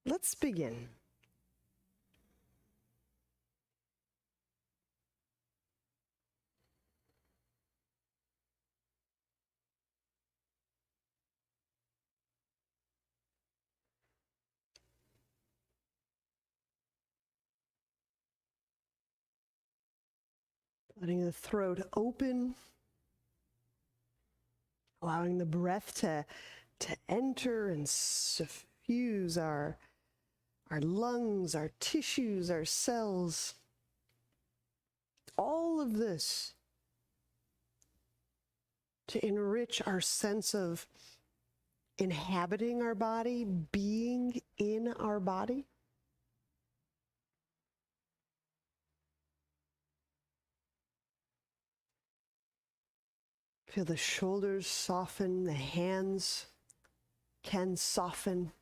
Let's begin. Letting the throat open, allowing the breath to enter and suffuse our lungs, our tissues, our cells. All of this to enrich our sense of inhabiting our body, being in our body. Feel the shoulders soften, the hands can soften.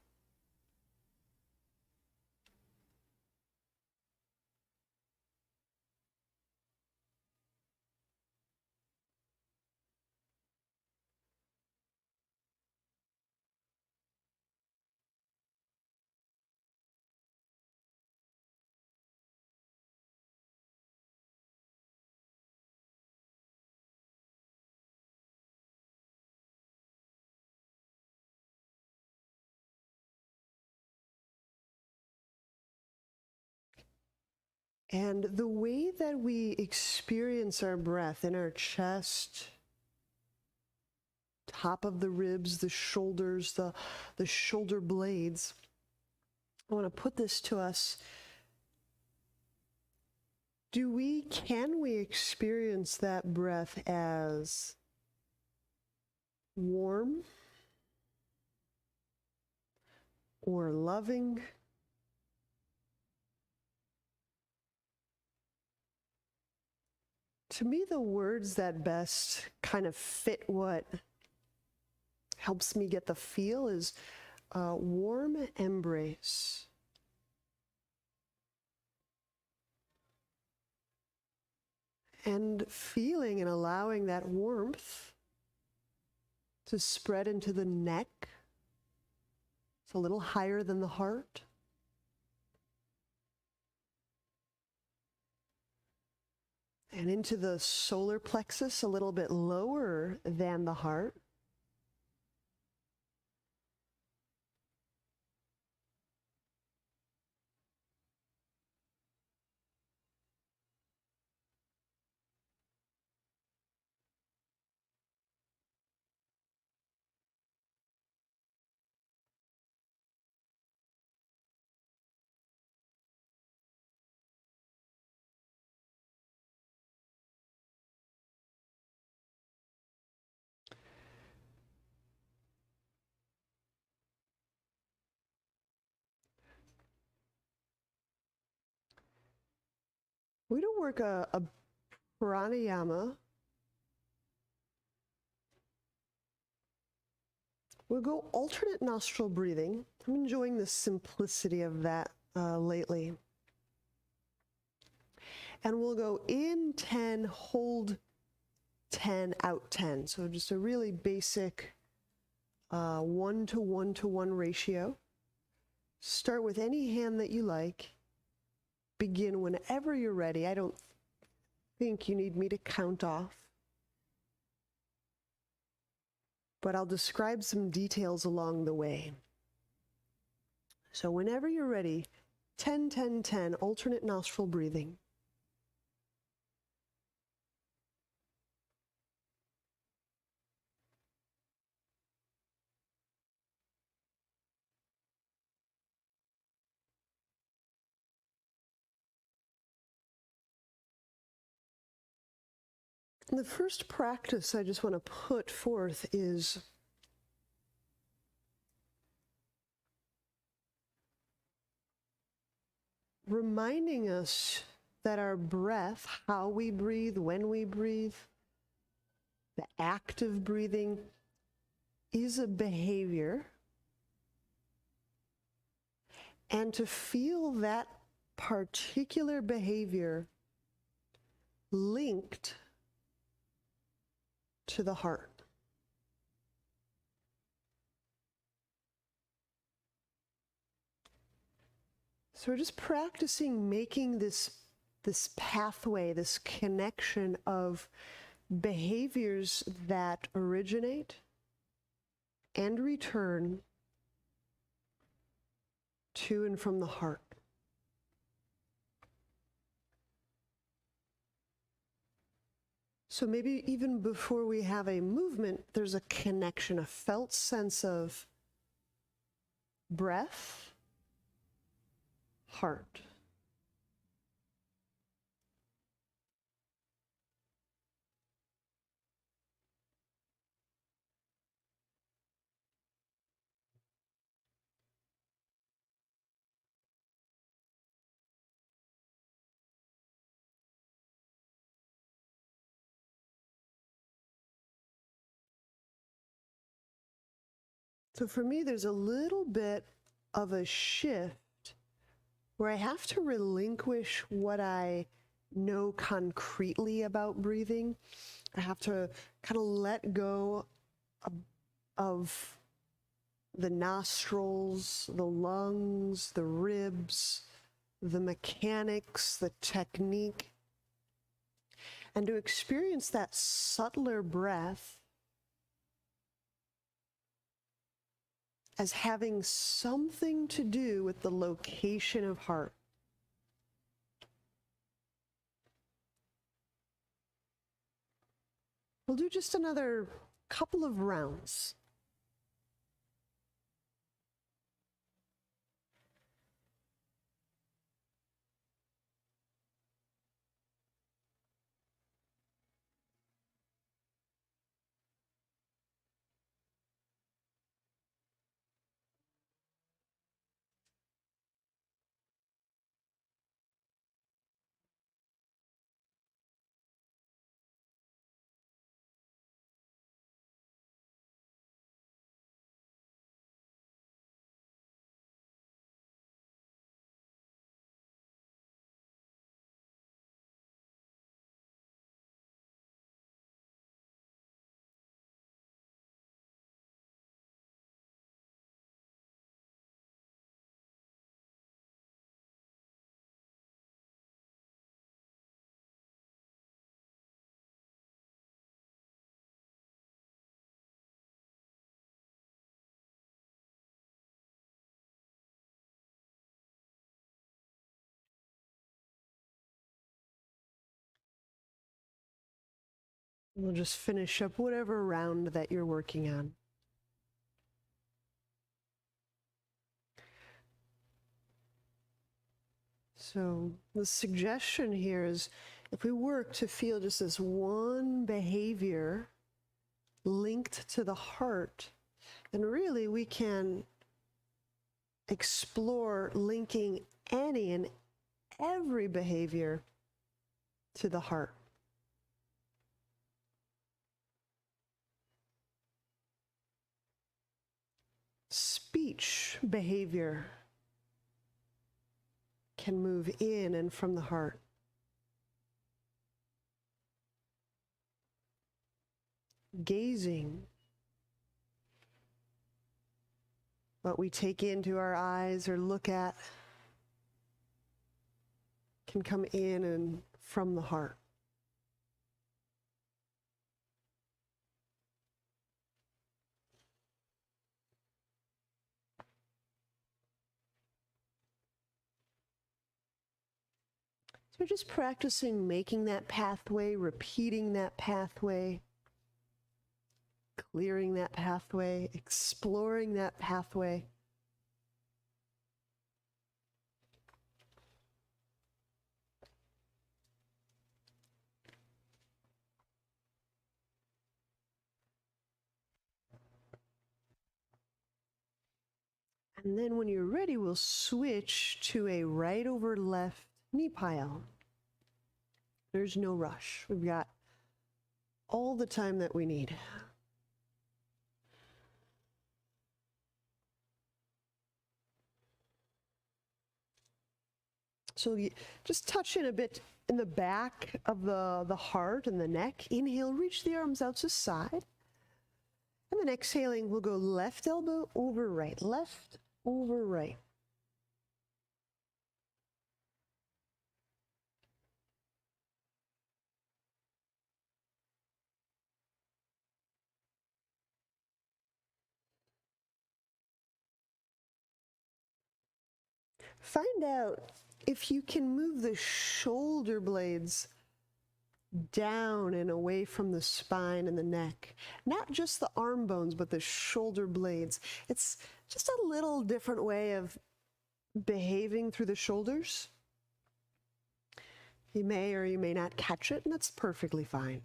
And the way that we experience our breath in our chest, top of the ribs, the shoulders, the shoulder blades, I want to put this to us. Can we experience that breath as warm or loving? To me, the words that best kind of fit what helps me get the feel is warm embrace. And feeling and allowing that warmth to spread into the neck. It's a little higher than the heart. And into the solar plexus, a little bit lower than the heart. We're going to work a pranayama. We'll go alternate nostril breathing. I'm enjoying the simplicity of that lately. And we'll go in 10, hold 10, out 10. So just a really basic 1 to 1 to 1 ratio. Start with any hand that you like. Begin whenever you're ready. I don't think you need me to count off, but I'll describe some details along the way. So whenever you're ready, 10, 10, 10, alternate nostril breathing. The first practice I just want to put forth is reminding us that our breath, how we breathe, when we breathe, the act of breathing is a behavior. And to feel that particular behavior linked to the heart. So we're just practicing making this pathway, this connection of behaviors that originate and return to and from the heart. So maybe even before we have a movement, there's a connection, a felt sense of breath, heart. So for me, there's a little bit of a shift where I have to relinquish what I know concretely about breathing. I have to kind of let go of the nostrils, the lungs, the ribs, the mechanics, the technique, and to experience that subtler breath as having something to do with the location of heart. We'll do just another couple of rounds. We'll just finish up whatever round that you're working on. So the suggestion here is if we work to feel just this one behavior linked to the heart, then really we can explore linking any and every behavior to the heart. Speech behavior can move in and from the heart. Gazing, what we take into our eyes or look at, can come in and from the heart. So we're just practicing making that pathway, repeating that pathway, clearing that pathway, exploring that pathway. And then when you're ready, we'll switch to a right over left knee pile. There's no rush. We've got all the time that we need. So you just touch in a bit in the back of the heart and the neck. Inhale, reach the arms out to the side. And then exhaling, we'll go left elbow over right, left over right. Find out if you can move the shoulder blades down and away from the spine and the neck. Not just the arm bones, but the shoulder blades. It's just a little different way of behaving through the shoulders. You may or you may not catch it, and that's perfectly fine.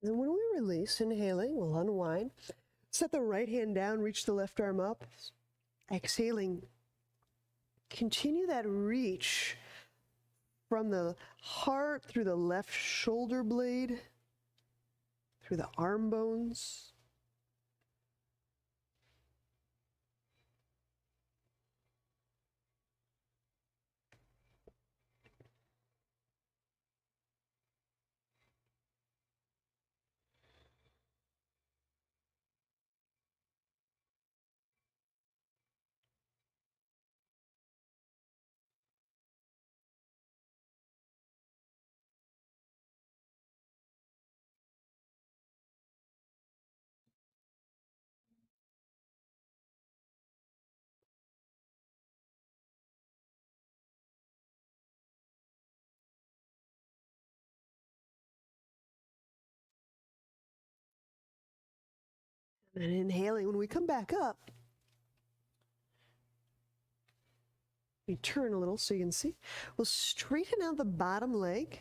And when we release, inhaling, we'll unwind. Set the right hand down, reach the left arm up. Exhaling, continue that reach from the heart through the left shoulder blade, through the arm bones. And inhaling, when we come back up, we turn a little so you can see. We'll straighten out the bottom leg.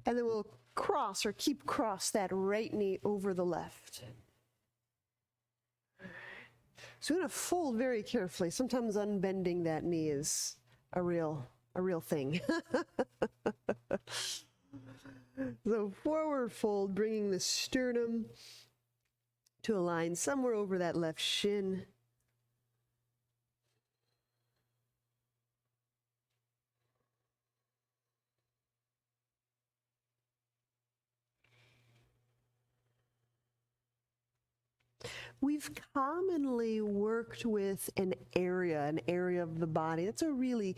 And then we'll cross or keep cross that right knee over the left. So we're going to fold very carefully. Sometimes unbending that knee is a real thing. So forward fold, bringing the sternum to a line somewhere over that left shin. We've commonly worked with an area of the body. That's a really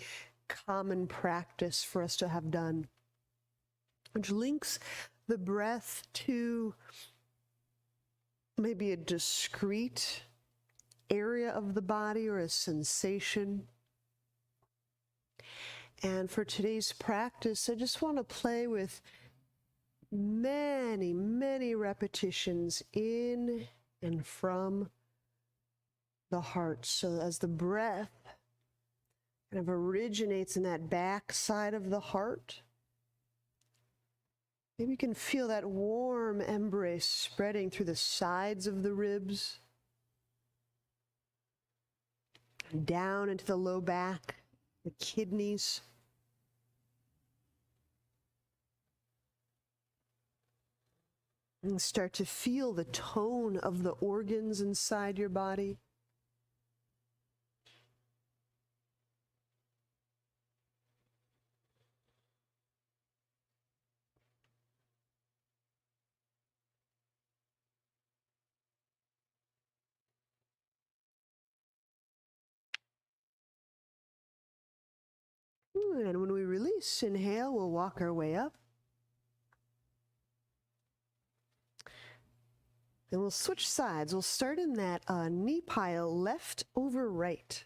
common practice for us to have done, which links the breath to maybe a discrete area of the body or a sensation. And for today's practice, I just want to play with many, many repetitions in and from the heart. So as the breath kind of originates in that back side of the heart, maybe you can feel that warm embrace spreading through the sides of the ribs, down into the low back, the kidneys. And start to feel the tone of the organs inside your body. And when we release, inhale, we'll walk our way up. And we'll switch sides. We'll start in that knee pile, left over right.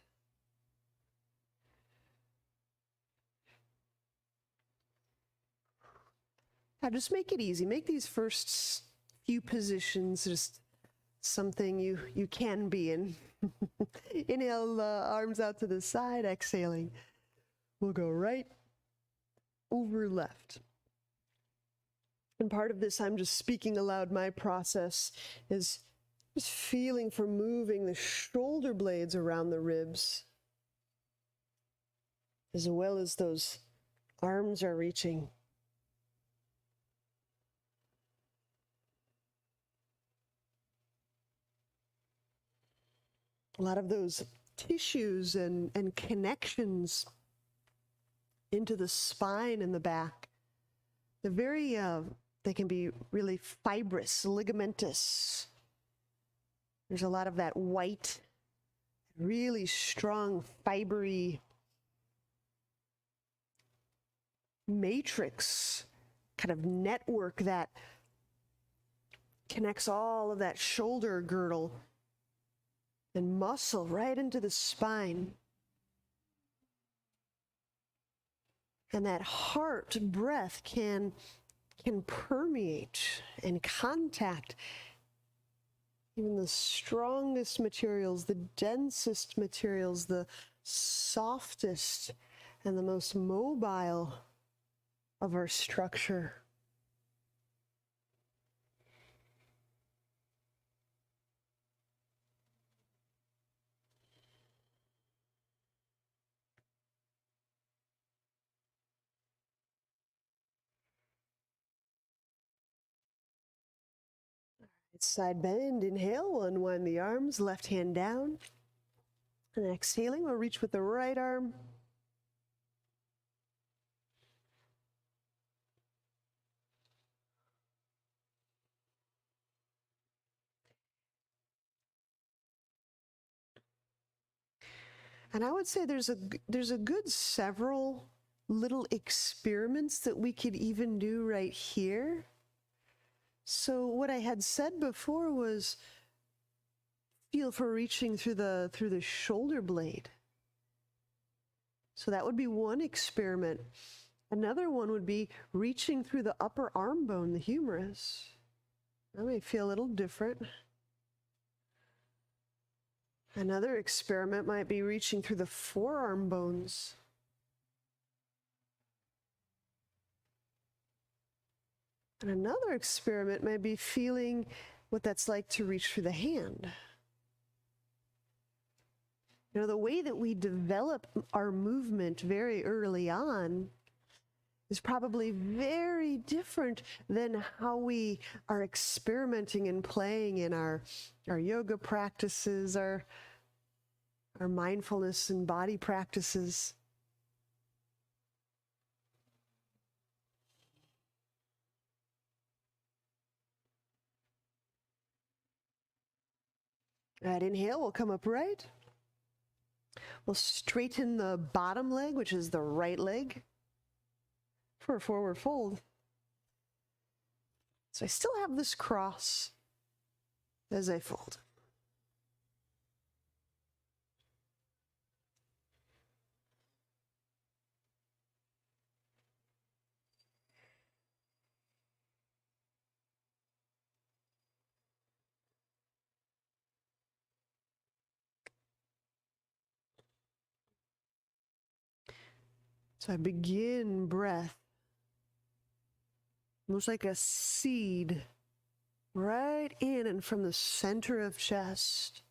Now just make it easy. Make these first few positions just something you can be in. Inhale, arms out to the side, exhaling. We'll go right over left. And part of this, I'm just speaking aloud, my process is just feeling for moving the shoulder blades around the ribs, as well as those arms are reaching. a lot of those tissues and connections into the spine and the back. They're very, they can be really fibrous, ligamentous. There's a lot of that white, really strong, fibery matrix kind of network that connects all of that shoulder girdle and muscle right into the spine. And that heart breath can permeate and contact even the strongest materials, the densest materials, the softest and the most mobile of our structure. Side bend, inhale, we'll unwind the arms, left hand down. And exhaling, we'll reach with the right arm. And I would say there's a good several little experiments that we could even do right here. So what I had said before was feel for reaching through the shoulder blade. So that would be one experiment. Another one would be reaching through the upper arm bone, the humerus. That may feel a little different. Another experiment might be reaching through the forearm bones. And another experiment may be feeling what that's like to reach through the hand. You know, the way that we develop our movement very early on is probably very different than how we are experimenting and playing in our yoga practices, our mindfulness and body practices. All right, inhale, we'll come upright. We'll straighten the bottom leg, which is the right leg, for a forward fold. So I still have this cross as I fold. So I begin breath, almost like a seed, right in and from the center of chest.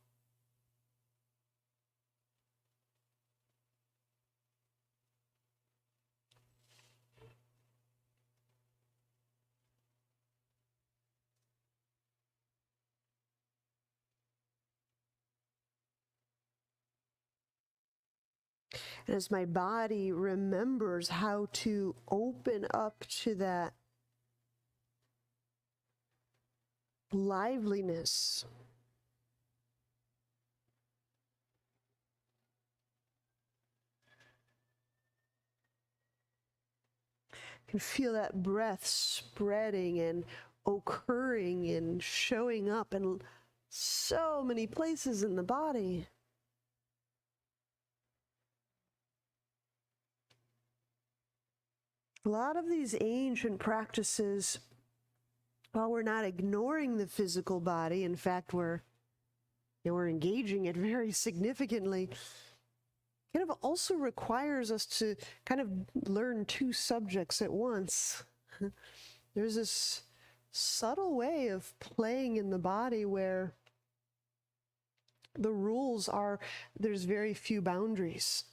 And as my body remembers how to open up to that liveliness, I can feel that breath spreading and occurring and showing up in so many places in the body. A lot of these ancient practices, while we're not ignoring the physical body, in fact, we're engaging it very significantly, kind of also requires us to kind of learn two subjects at once. There's this subtle way of playing in the body where the rules are there's very few boundaries.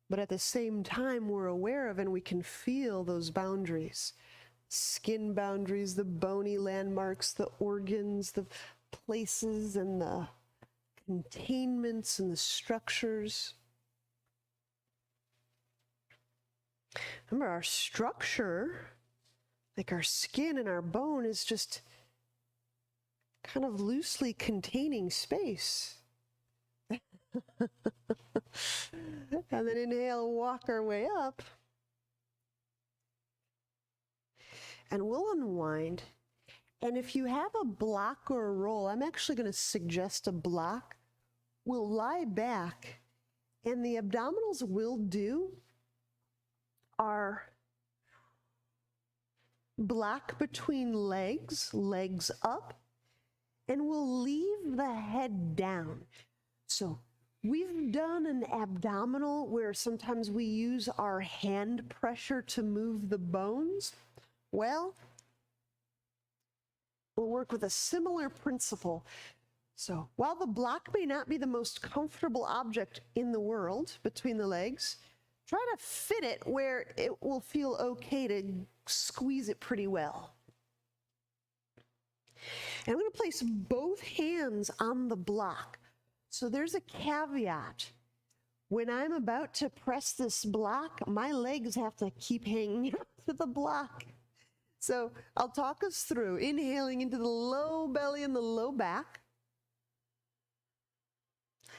But at the same time, we're aware of and we can feel those boundaries. Skin boundaries, the bony landmarks, the organs, the places and the containments and the structures. Remember, our structure, like our skin and our bone, is just kind of loosely containing space. And then inhale, walk our way up. And we'll unwind. And if you have a block or a roll, I'm actually going to suggest a block. We'll lie back, and the abdominals we'll do are block between legs, legs up, and we'll leave the head down. So we've done an abdominal where sometimes we use our hand pressure to move the bones. Well, we'll work with a similar principle. So while the block may not be the most comfortable object in the world between the legs, try to fit it where it will feel okay to squeeze it pretty well. And I'm going to place both hands on the block. So there's a caveat. When I'm about to press this block, my legs have to keep hanging to the block. So I'll talk us through inhaling into the low belly and the low back.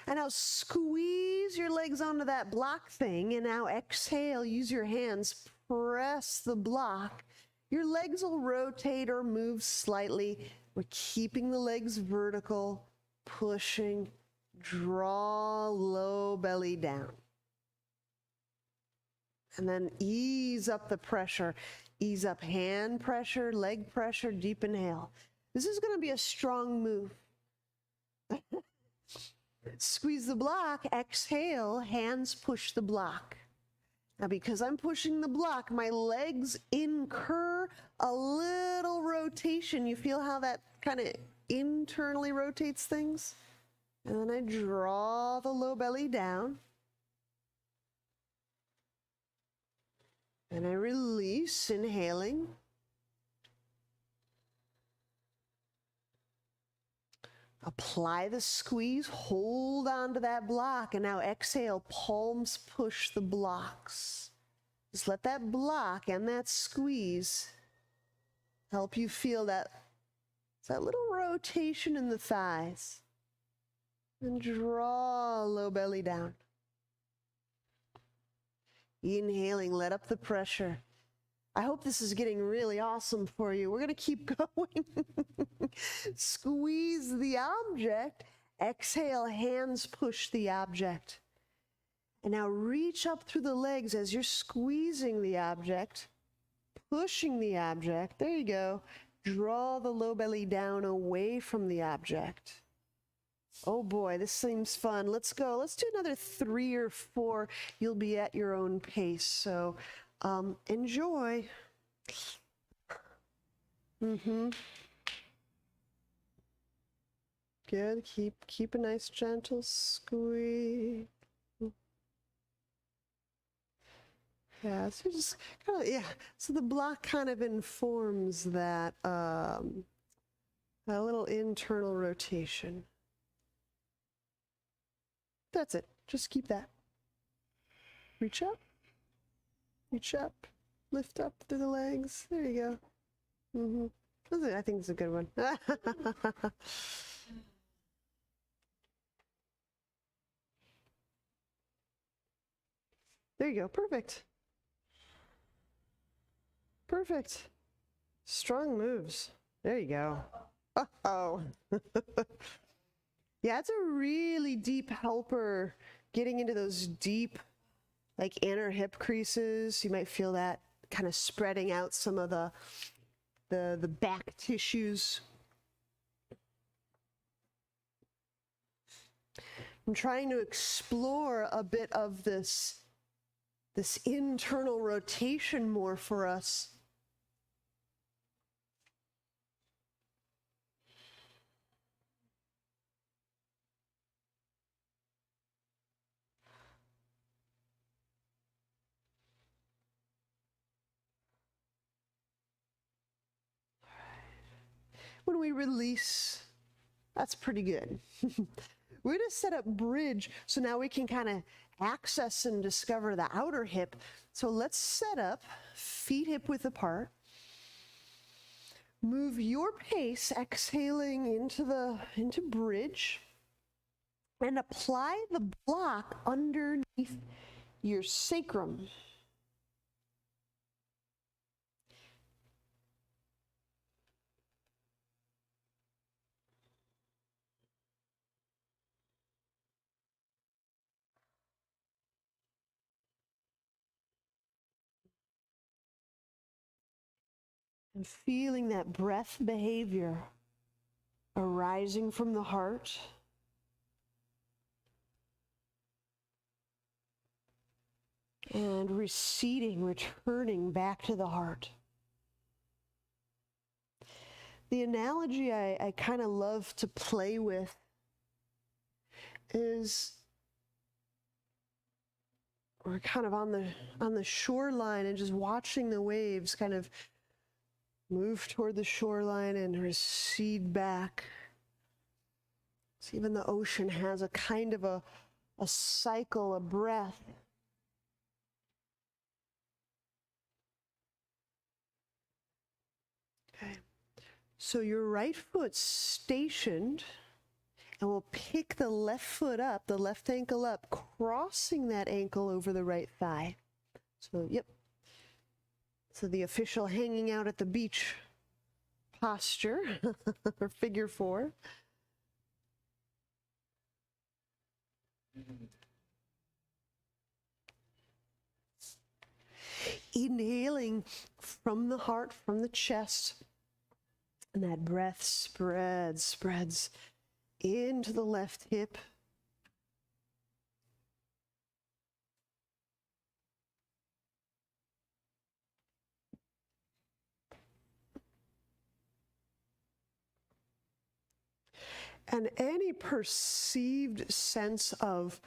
And now squeeze your legs onto that block thing. And now exhale, use your hands, press the block. Your legs will rotate or move slightly. We're keeping the legs vertical, pushing, draw low belly down. And then ease up the pressure. Ease up hand pressure, leg pressure, deep inhale. This is going to be a strong move. Squeeze the block, exhale, hands push the block. Now because I'm pushing the block, my legs incur a little rotation. You feel how that kind of internally rotates things? And then I draw the low belly down. And I release, inhaling. Apply the squeeze, hold on to that block, and now exhale, palms push the blocks. Just let that block and that squeeze help you feel that little rotation in the thighs. And draw low belly down. Inhaling, let up the pressure. I hope this is getting really awesome for you. We're going to keep going. Squeeze the object. Exhale, hands push the object. And now reach up through the legs as you're squeezing the object, pushing the object. There you go. Draw the low belly down away from the object. Oh boy, this seems fun. Let's go. Let's do another 3 or 4. You'll be at your own pace. So enjoy. Good. Keep a nice gentle squeeze. Yeah, so just kind of, so the block kind of informs that a little internal rotation. That's it. Just keep that. Reach up, lift up through the legs. There you go. I think it's a good one. There you go. Perfect. Perfect. Strong moves. There you go. Uh-oh. Yeah, it's a really deep helper getting into those deep, like inner hip creases. You might feel that kind of spreading out some of the back tissues. I'm trying to explore a bit of this internal rotation more for us. When we release, that's pretty good. we're going to set up bridge so now we can kind of access and discover the outer hip. So let's set up feet hip width apart. Move your pace, exhaling into bridge, and apply the block underneath your sacrum. And feeling that breath behavior arising from the heart. And receding, returning back to the heart. The analogy I kind of love to play with is we're kind of on the shoreline and just watching the waves kind of move toward the shoreline and recede back. So even the ocean has a kind of a cycle, a breath. Okay. So your right foot's stationed, and we'll pick the left foot up, the left ankle up, crossing that ankle over the right thigh. So, yep. So the official hanging out at the beach posture, or figure 4. Inhaling from the heart, from the chest, and that breath spreads into the left hip. And any perceived sense of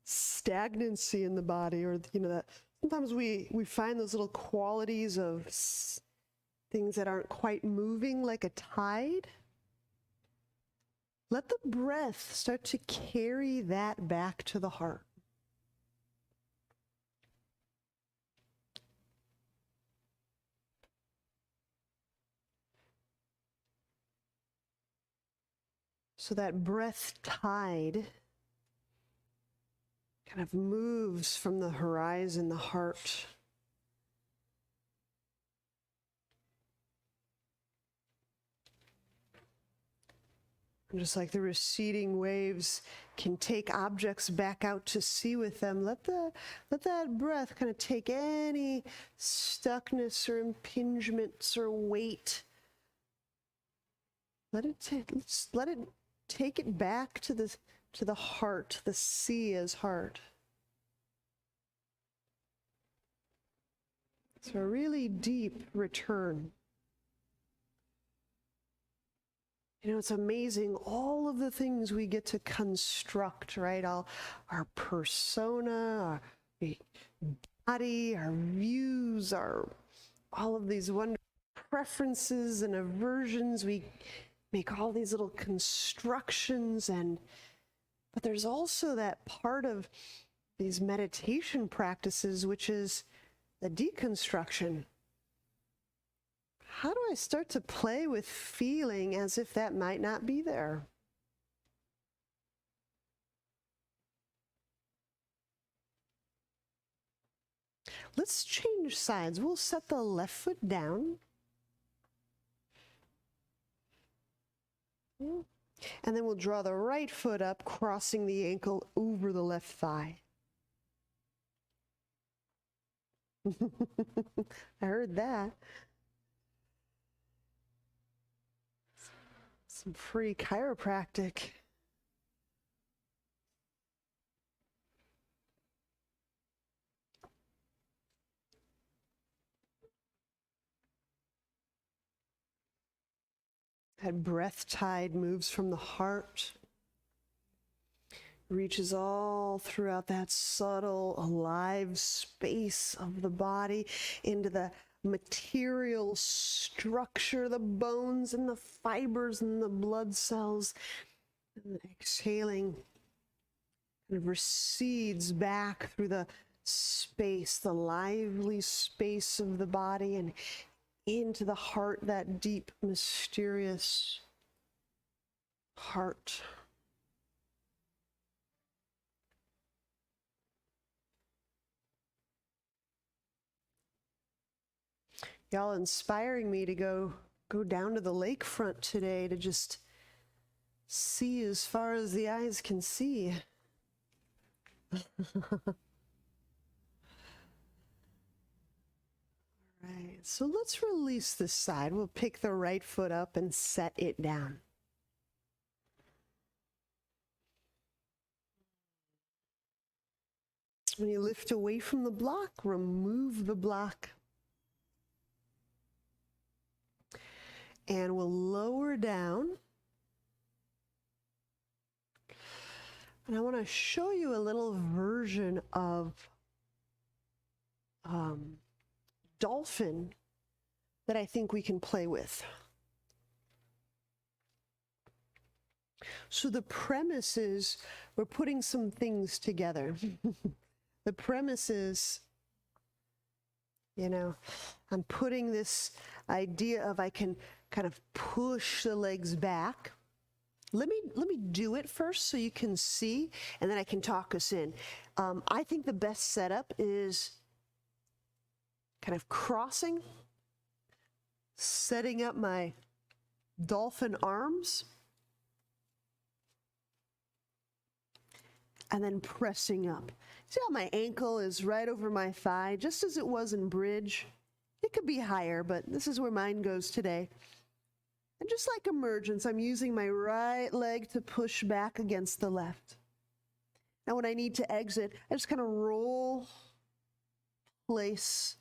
stagnancy in the body, or that sometimes we find those little qualities of things that aren't quite moving like a tide. Let the breath start to carry that back to the heart. So that breath tide kind of moves from the horizon, the heart. And just like the receding waves can take objects back out to sea with them, let that breath kind of take any stuckness or impingements or weight. Let it take it back to the heart, the sea as heart. So a really deep return. It's amazing, all of the things we get to construct, right? Our persona, our body, our views, all of these wonderful preferences and aversions. We make all these little constructions, but there's also that part of these meditation practices, which is the deconstruction. How do I start to play with feeling as if that might not be there? Let's change sides. We'll set the left foot down. And then we'll draw the right foot up, crossing the ankle over the left thigh. I heard that. Some free chiropractic. That breath tide moves from the heart, reaches all throughout that subtle, alive space of the body into the material structure, the bones and the fibers and the blood cells. And exhaling kind of recedes back through the space, the lively space of the body, and into the heart, that deep, mysterious heart. Y'all inspiring me to go down to the lakefront today to just see as far as the eyes can see. Right, so let's release this side. We'll pick the right foot up and set it down. When you lift away from the block, remove the block. And we'll lower down. And I want to show you a little version of Dolphin that I think we can play with. So the premise is we're putting some things together. The premise is, you know, I'm putting this idea of I can kind of push the legs back. Let me do it first so you can see, and then I can talk us in. I think the best setup is kind of crossing, setting up my dolphin arms, and then pressing up. See how my ankle is right over my thigh, just as it was in bridge? It could be higher, but this is where mine goes today. And just like emergence, I'm using my right leg to push back against the left. Now when I need to exit, I just kind of roll, place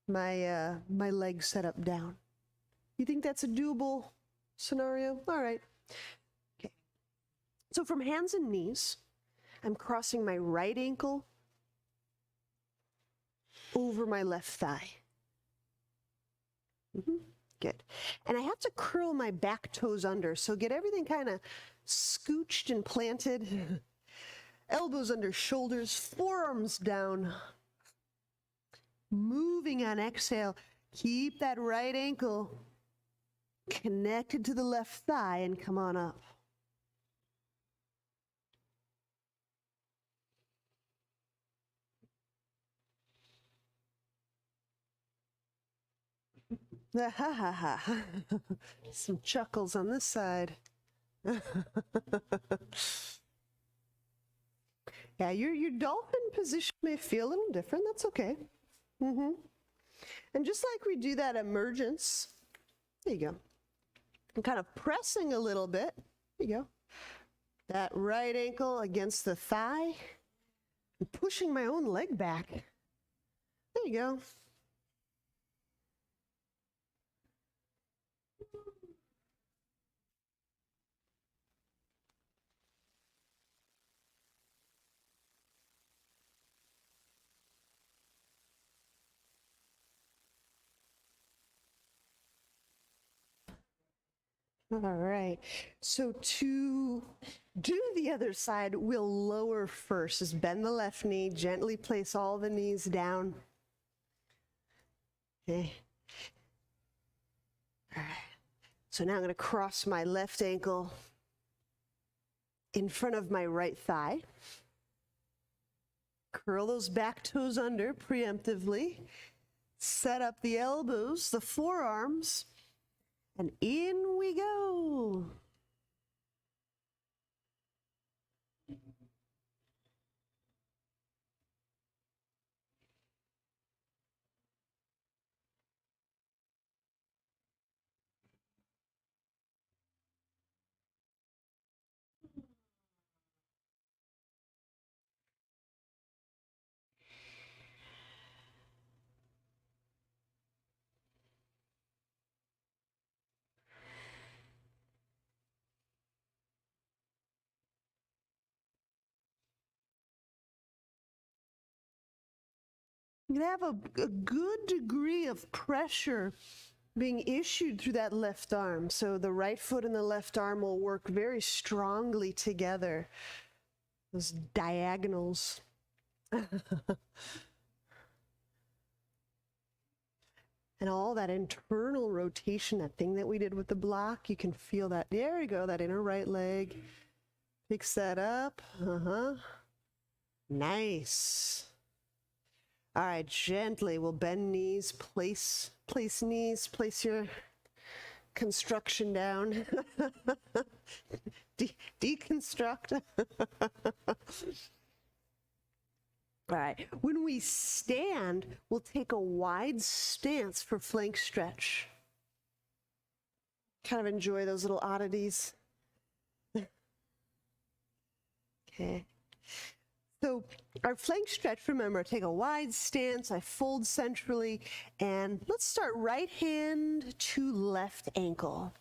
my leg set up down. You think that's a doable scenario? All right. Okay. So from hands and knees, I'm crossing my right ankle over my left thigh. Good. And I have to curl my back toes under, so get everything kind of scooched and planted. Elbows under shoulders, forearms down. Moving on exhale, keep that right ankle connected to the left thigh and come on up. Some chuckles on this side. Yeah, your dolphin position may feel a little different. That's okay. And just like we do that emergence, there you go. I'm kind of pressing a little bit. There you go. That right ankle against the thigh. I'm pushing my own leg back. There you go. All right, so to do the other side, we'll lower first. Just bend the left knee, gently place all the knees down. Okay. All right, so now I'm going to cross my left ankle in front of my right thigh. Curl those back toes under preemptively. Set up the elbows, the forearms. And in we go. You have a good degree of pressure being issued through that left arm. So the right foot and the left arm will work very strongly together. those diagonals. And all that internal rotation, that thing that we did with the block, you can feel that. There we go, that inner right leg. Picks that up. Nice. All right, gently we'll bend knees, place knees, place your construction down. Deconstruct. All right, when we stand, we'll take a wide stance for flank stretch. Kind of enjoy those little oddities. Okay. So our flank stretch, remember, take a wide stance, I fold centrally, and let's start right hand to left ankle.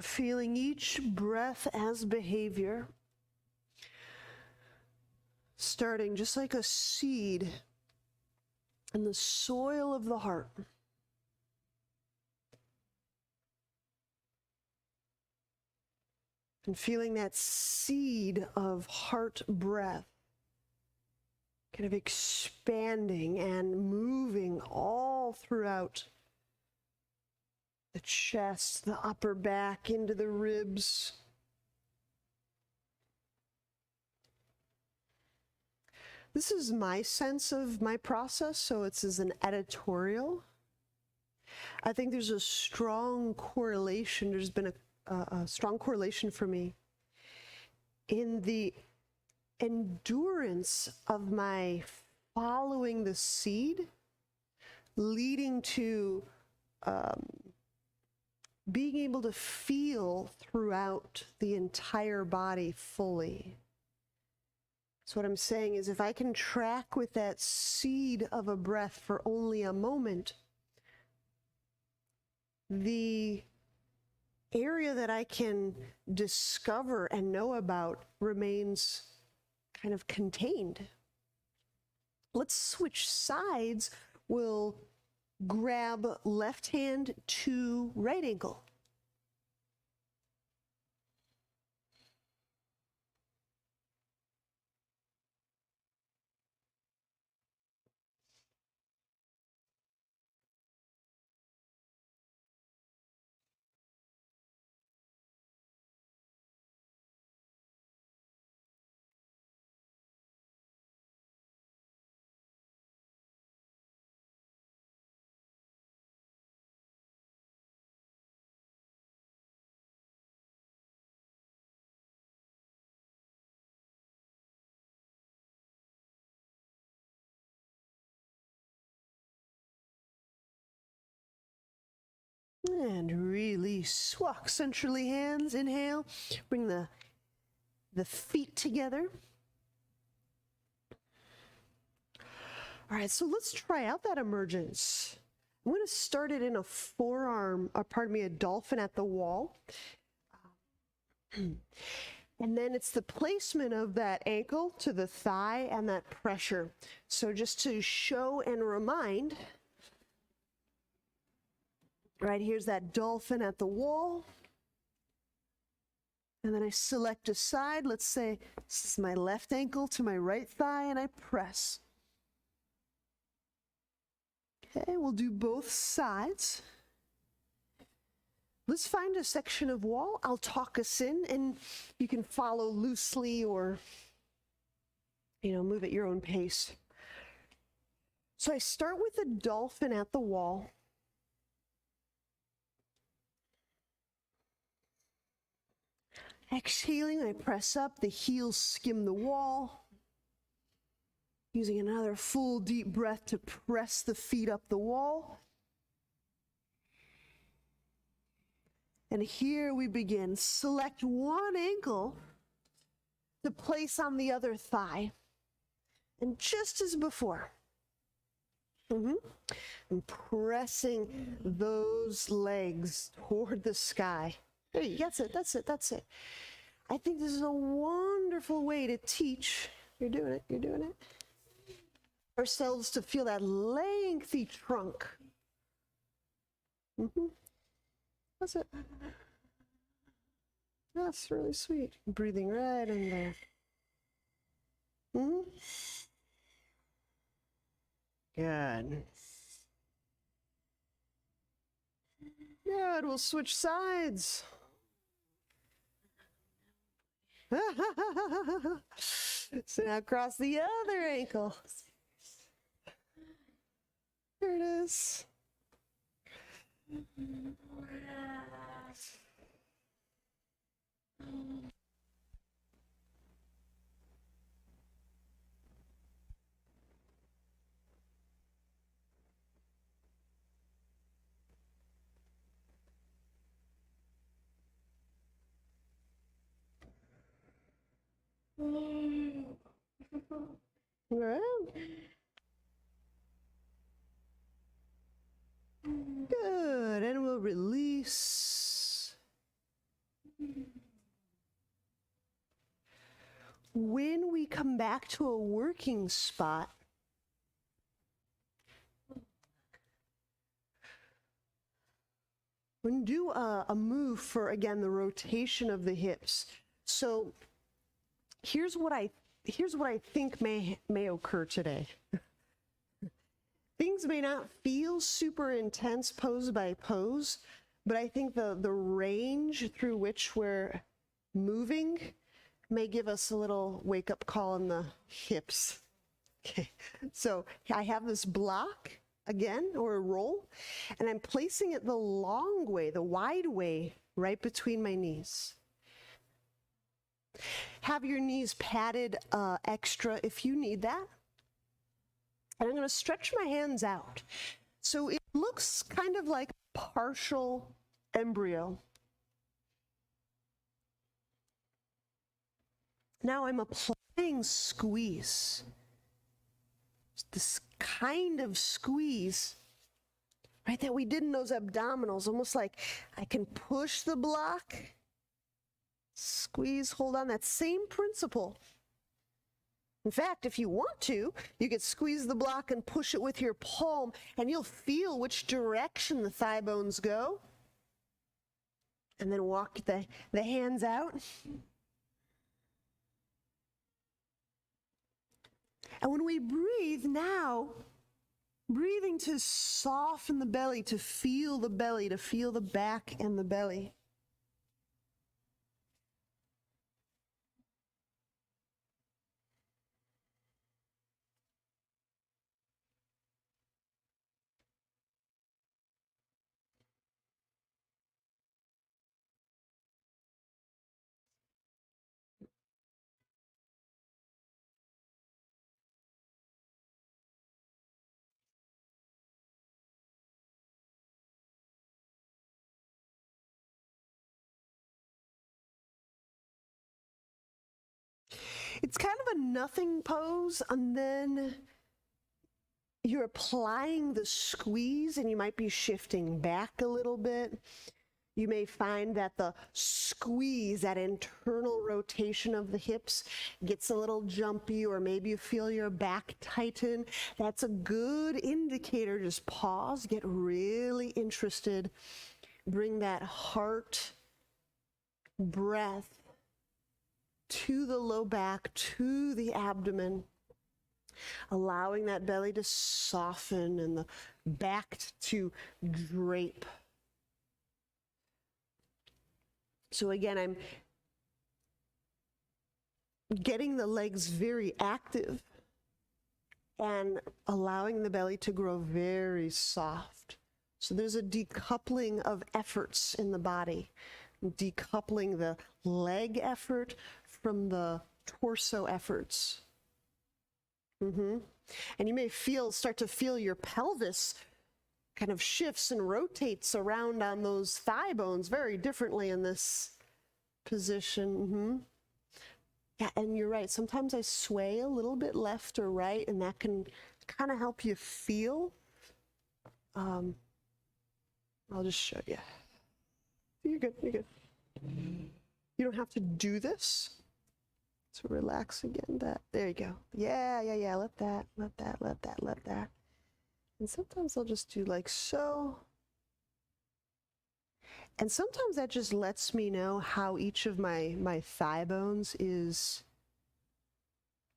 Feeling each breath as behavior, starting just like a seed in the soil of the heart. And feeling that seed of heart breath kind of expanding and moving all throughout the chest, the upper back, into the ribs. This is my sense of my process, so it's as an editorial. I think there's a strong correlation. There's been a strong correlation for me in the endurance of my following the seed, leading to being able to feel throughout the entire body fully. So what I'm saying is, if I can track with that seed of a breath for only a moment, the area that I can discover and know about remains kind of contained. Let's switch sides. We'll grab left hand to right ankle. And release. Walk centrally, hands. Inhale. Bring the feet together. All right, so let's try out that emergence. I'm going to start it in a forearm, a dolphin at the wall. And then it's the placement of that ankle to the thigh and that pressure. So just to show and remind, right, here's that dolphin at the wall. And then I select a side. Let's say this is my left ankle to my right thigh, and I press. Okay, we'll do both sides. Let's find a section of wall. I'll talk us in, and you can follow loosely or, move at your own pace. So I start with the dolphin at the wall. Exhaling, I press up, the heels skim the wall. Using another full deep breath to press the feet up the wall. And here we begin. Select one ankle to place on the other thigh. And just as before, and pressing those legs toward the sky. Hey, that's it, that's it, that's it. I think this is a wonderful way to teach. You're doing it, you're doing it. Ourselves to feel that lengthy trunk. That's it. That's really sweet. Breathing right in there. Good. Good, we'll switch sides. So now cross the other ankle. There it is. All right. Good, and we'll release. When we come back to a working spot, we're going to do a move for, again, the rotation of the hips. So here's what I think may occur today. Things may not feel super intense pose by pose, but I think the range through which we're moving may give us a little wake-up call in the hips. Okay, so I have this block again, or a roll, and I'm placing it the long way, the wide way, right between my knees. Have your knees padded extra if you need that. And I'm going to stretch my hands out. So it looks kind of like a partial embryo. Now I'm applying squeeze. This kind of squeeze, right, that we did in those abdominals, almost like I can push the block, squeeze, hold on, that same principle. In fact, if you want to, you could squeeze the block and push it with your palm, and you'll feel which direction the thigh bones go. And then walk the hands out. And when we breathe now, breathing to soften the belly, to feel the belly, to feel the back and the belly. It's kind of a nothing pose, and then you're applying the squeeze, and you might be shifting back a little bit. You may find that the squeeze, that internal rotation of the hips, gets a little jumpy, or maybe you feel your back tighten. That's a good indicator. Just pause, get really interested. Bring that heart, breath to the low back, to the abdomen, allowing that belly to soften and the back to drape. So again, I'm getting the legs very active and allowing the belly to grow very soft. So there's a decoupling of efforts in the body, decoupling the leg effort from the torso efforts. And you may start to feel your pelvis kind of shifts and rotates around on those thigh bones very differently in this position. Yeah, and you're right. Sometimes I sway a little bit left or right, and that can kind of help you feel. I'll just show you. You're good, you're good. You don't have to do this. So relax again. There you go. Yeah. Let that. And sometimes I'll just do like so. And sometimes that just lets me know how each of my thigh bones is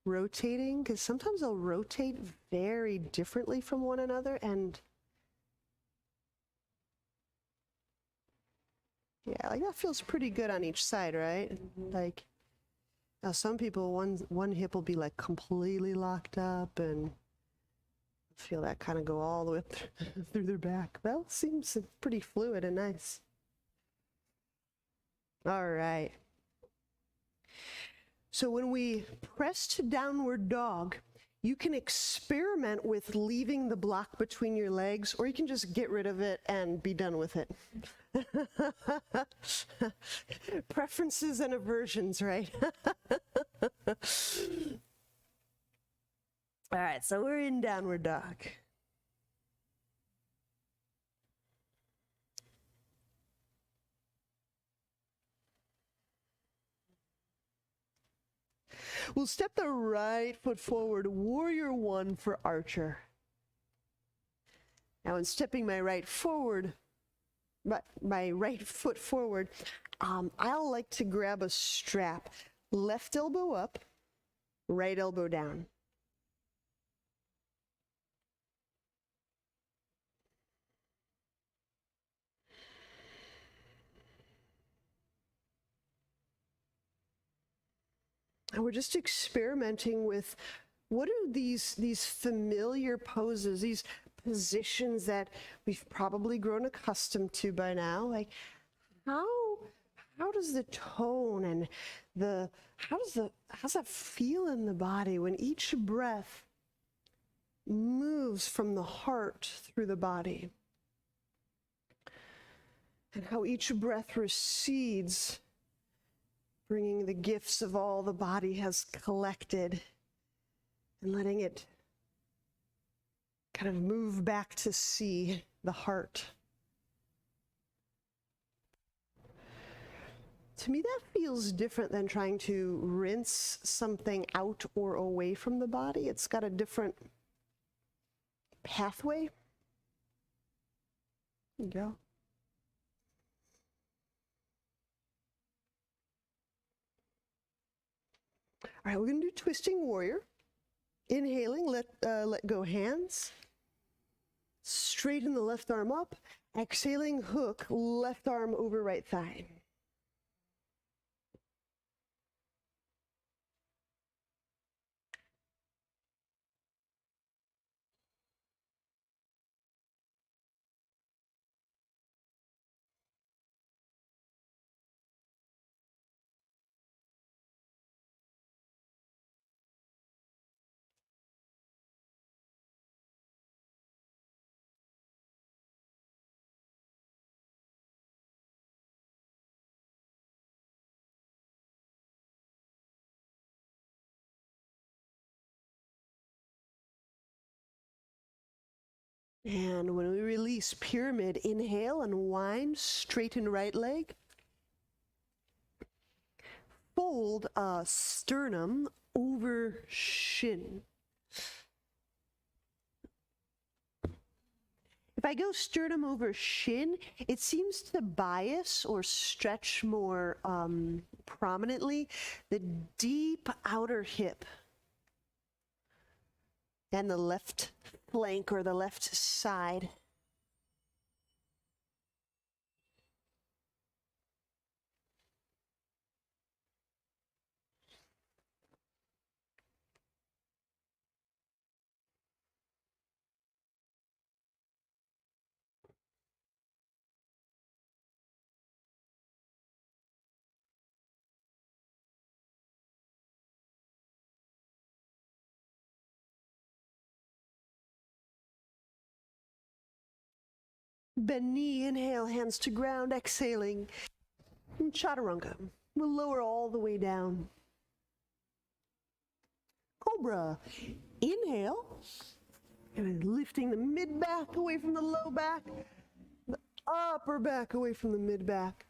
rotating, because sometimes they'll rotate very differently from one another. And yeah, like that feels pretty good on each side, right? Like, now some people, one hip will be like completely locked up, and feel that kind of go all the way up through their back. Well, seems pretty fluid and nice. All right. So when we press to downward dog, you can experiment with leaving the block between your legs, or you can just get rid of it and be done with it. Preferences and aversions, right? All right, so we're in downward dog. We'll step the right foot forward, warrior one for archer. Now in stepping my right forward, my right foot forward, I'll like to grab a strap. Left elbow up, right elbow down. And we're just experimenting with what are these familiar poses, these positions that we've probably grown accustomed to by now. Like, how does the tone and how's that feel in the body when each breath moves from the heart through the body? And how each breath recedes, bringing the gifts of all the body has collected and letting it kind of move back to see the heart. To me, that feels different than trying to rinse something out or away from the body. It's got a different pathway. There you go. All right, we're going to do twisting warrior. Inhaling, let go hands. Straighten the left arm up. Exhaling, hook left arm over right thigh. And when we release, pyramid, inhale and wind, straighten right leg. Fold sternum over shin. If I go sternum over shin, it seems to bias or stretch more prominently the deep outer hip and the left flank or the left side. Bend knee, inhale, hands to ground, exhaling. Chaturanga. We'll lower all the way down. cobra. Inhale, and lifting the mid back away from the low back, the upper back away from the mid back.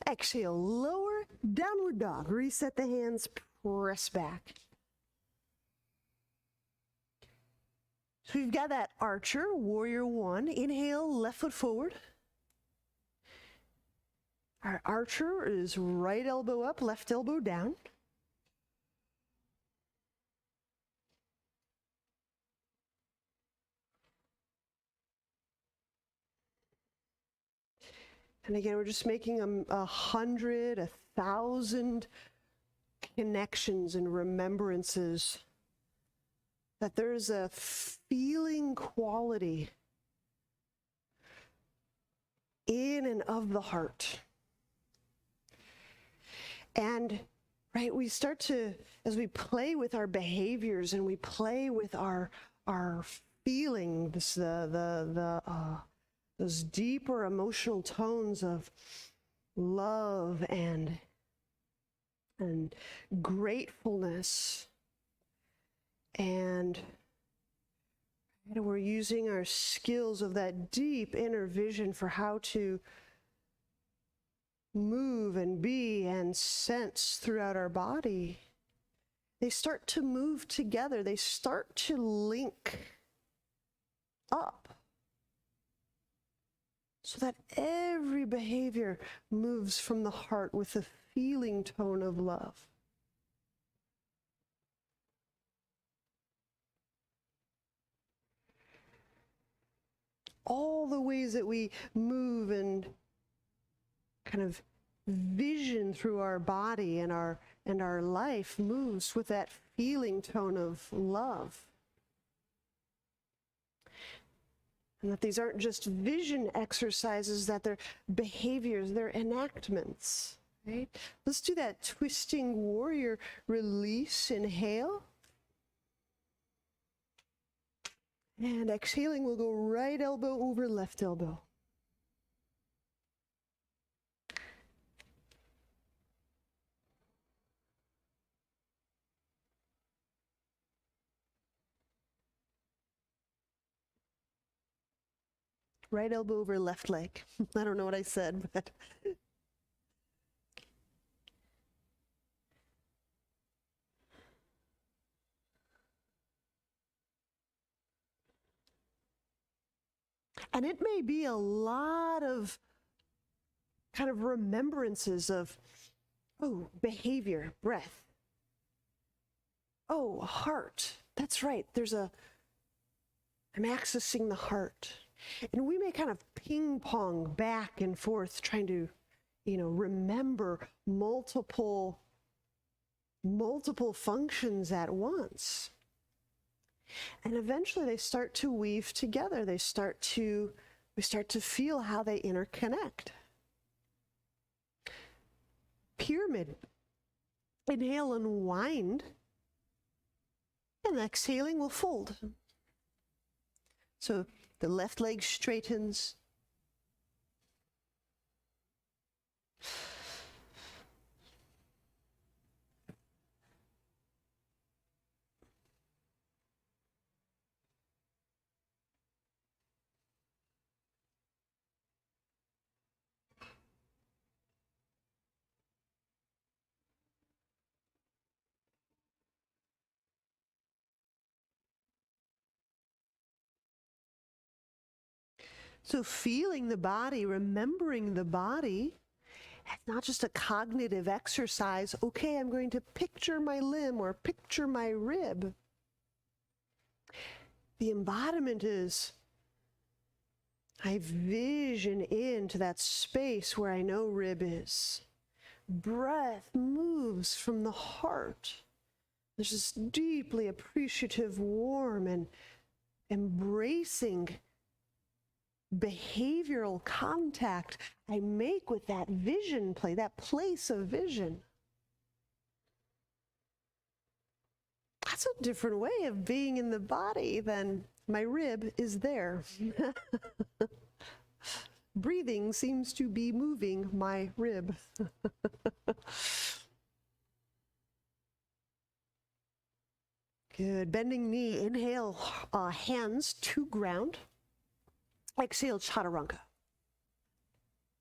Exhale, lower, downward dog. Reset the hands, press back. So we've got that archer, warrior one. Inhale, left foot forward. Our archer is right elbow up, left elbow down. And again, we're just making 100, 1,000 connections and remembrances that there's a feeling quality in and of the heart. And right, we start to, as we play with our behaviors and we play with our feelings, those deeper emotional tones of love and gratefulness, and we're using our skills of that deep inner vision for how to move and be and sense throughout our body. They start to move together. They start to link up so that every behavior moves from the heart with a feeling tone of love. All the ways that we move and kind of vision through our body and our life moves with that feeling tone of love. And that these aren't just vision exercises, that they're behaviors, they're enactments, right? Let's do that twisting warrior release. Inhale. And exhaling, we'll go right elbow over left elbow. Right elbow over left leg. I don't know what I said, but. And it may be a lot of kind of remembrances of, oh, behavior, breath. Oh, heart. That's right. I'm accessing the heart. And we may kind of ping pong back and forth trying to, remember multiple functions at once. And eventually they start to weave together. We start to feel how they interconnect. Pyramid. Inhale and wind. And exhaling will fold. So the left leg straightens. So feeling the body, remembering the body, it's not just a cognitive exercise. Okay, I'm going to picture my limb or picture my rib. The embodiment is, I vision into that space where I know rib is. Breath moves from the heart. There's this deeply appreciative, warm, and embracing behavioral contact I make with that vision play, that place of vision. That's a different way of being in the body than my rib is there. Breathing seems to be moving my rib. Good. Bending knee. Inhale, hands to ground. Exhale, chaturanga.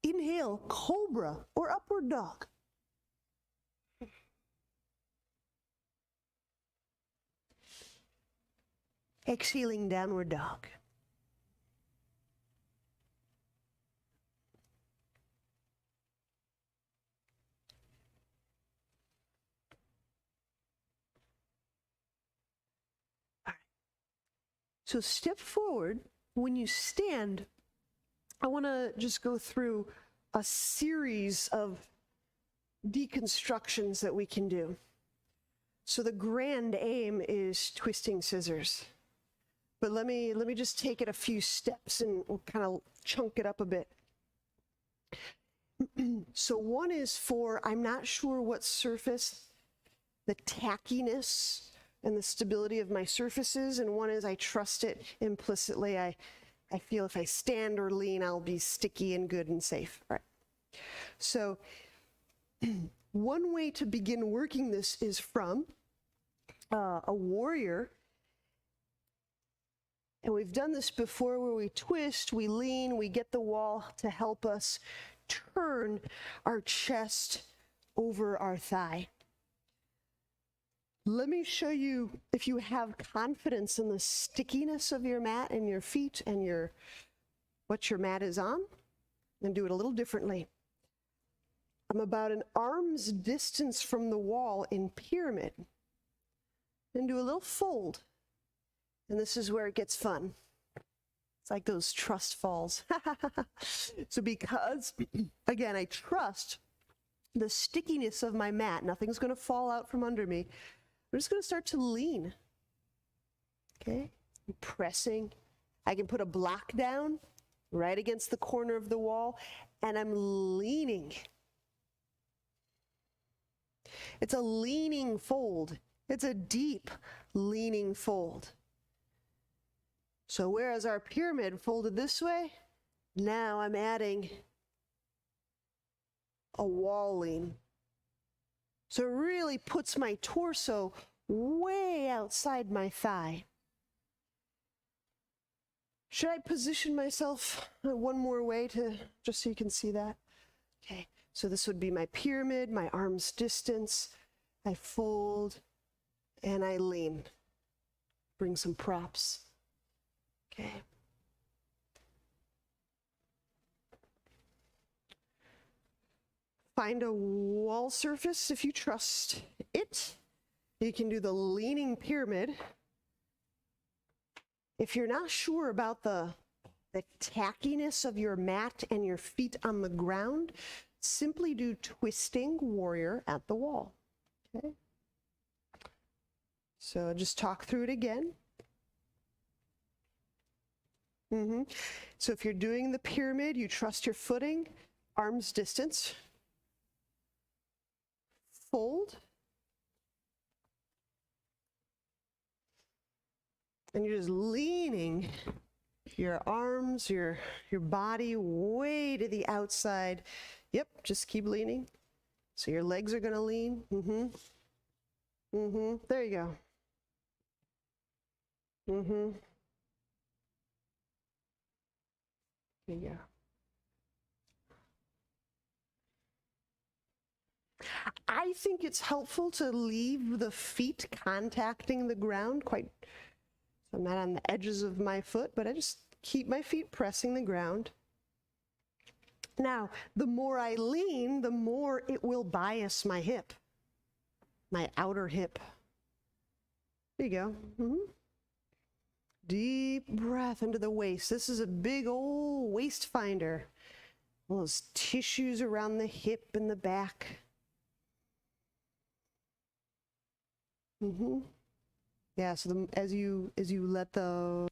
Inhale, cobra or upward dog. Exhaling, downward dog. All right. So step forward. When you stand, I want to just go through a series of deconstructions that we can do. So the grand aim is twisting scissors. But let me just take it a few steps and we'll kind of chunk it up a bit. So one is for, I'm not sure what surface, the tackiness and the stability of my surfaces, and one is I trust it implicitly. I feel if I stand or lean, I'll be sticky and good and safe. All right. So one way to begin working this is from a warrior. And we've done this before where we twist, we lean, we get the wall to help us turn our chest over our thigh. Let me show you, if you have confidence in the stickiness of your mat and your feet and what your mat is on, then do it a little differently. I'm about an arm's distance from the wall in pyramid. Then do a little fold. And this is where it gets fun. It's like those trust falls. So because, again, I trust the stickiness of my mat, nothing's going to fall out from under me, I'm just going to start to lean. Okay? I'm pressing. I can put a block down right against the corner of the wall, and I'm leaning. It's a leaning fold. It's a deep leaning fold. So whereas our pyramid folded this way, now I'm adding a wall lean. So it really puts my torso way outside my thigh. Should I position myself one more way just so you can see that? Okay, so this would be my pyramid, my arm's distance. I fold and I lean. Bring some props. Okay. Find a wall surface if you trust it. You can do the leaning pyramid. If you're not sure about the tackiness of your mat and your feet on the ground, simply do twisting warrior at the wall. Okay. So just talk through it again. So if you're doing the pyramid, you trust your footing, arm's distance, fold, and you're just leaning your arms, your body way to the outside. Yep, just keep leaning. So your legs are going to lean. There you go. Yeah. I think it's helpful to leave the feet contacting the ground so I'm not on the edges of my foot, but I just keep my feet pressing the ground. Now, the more I lean, the more it will bias my hip, my outer hip. There you go. Deep breath into the waist. This is a big old waist finder. All those tissues around the hip and the back. Yeah, so as you let the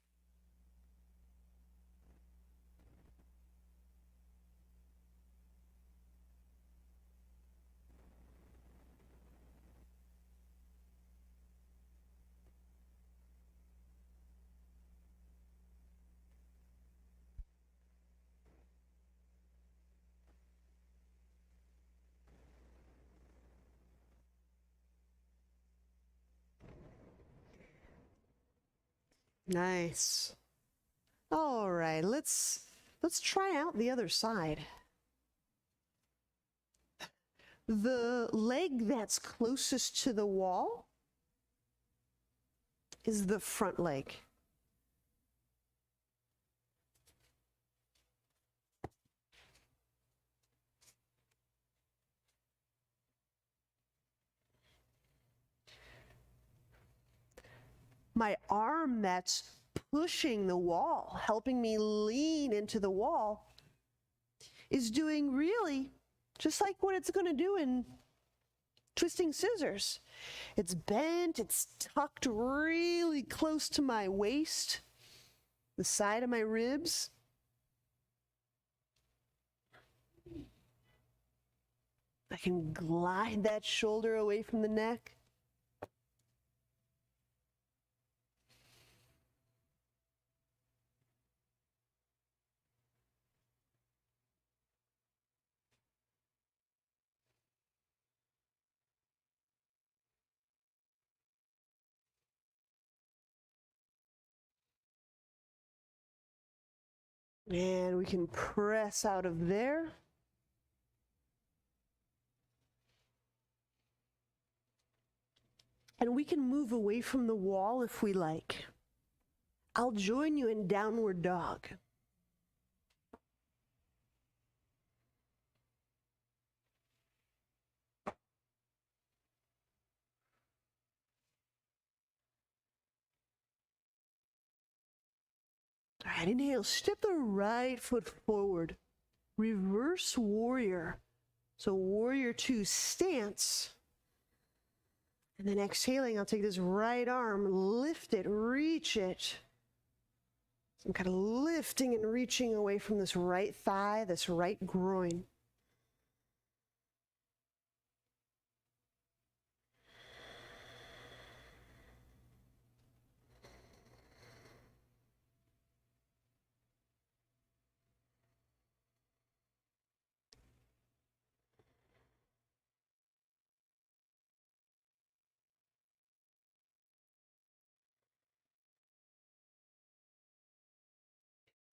Nice. All right, let's try out the other side. The leg that's closest to the wall is the front leg. My arm that's pushing the wall, helping me lean into the wall, is doing really just like what it's going to do in twisting scissors. It's bent, it's tucked really close to my waist, the side of my ribs. I can glide that shoulder away from the neck. And we can press out of there. And we can move away from the wall if we like. I'll join you in downward dog. All right, inhale, step the right foot forward. Reverse warrior. So warrior two stance. And then exhaling, I'll take this right arm, lift it, reach it. So I'm kind of lifting and reaching away from this right thigh, this right groin.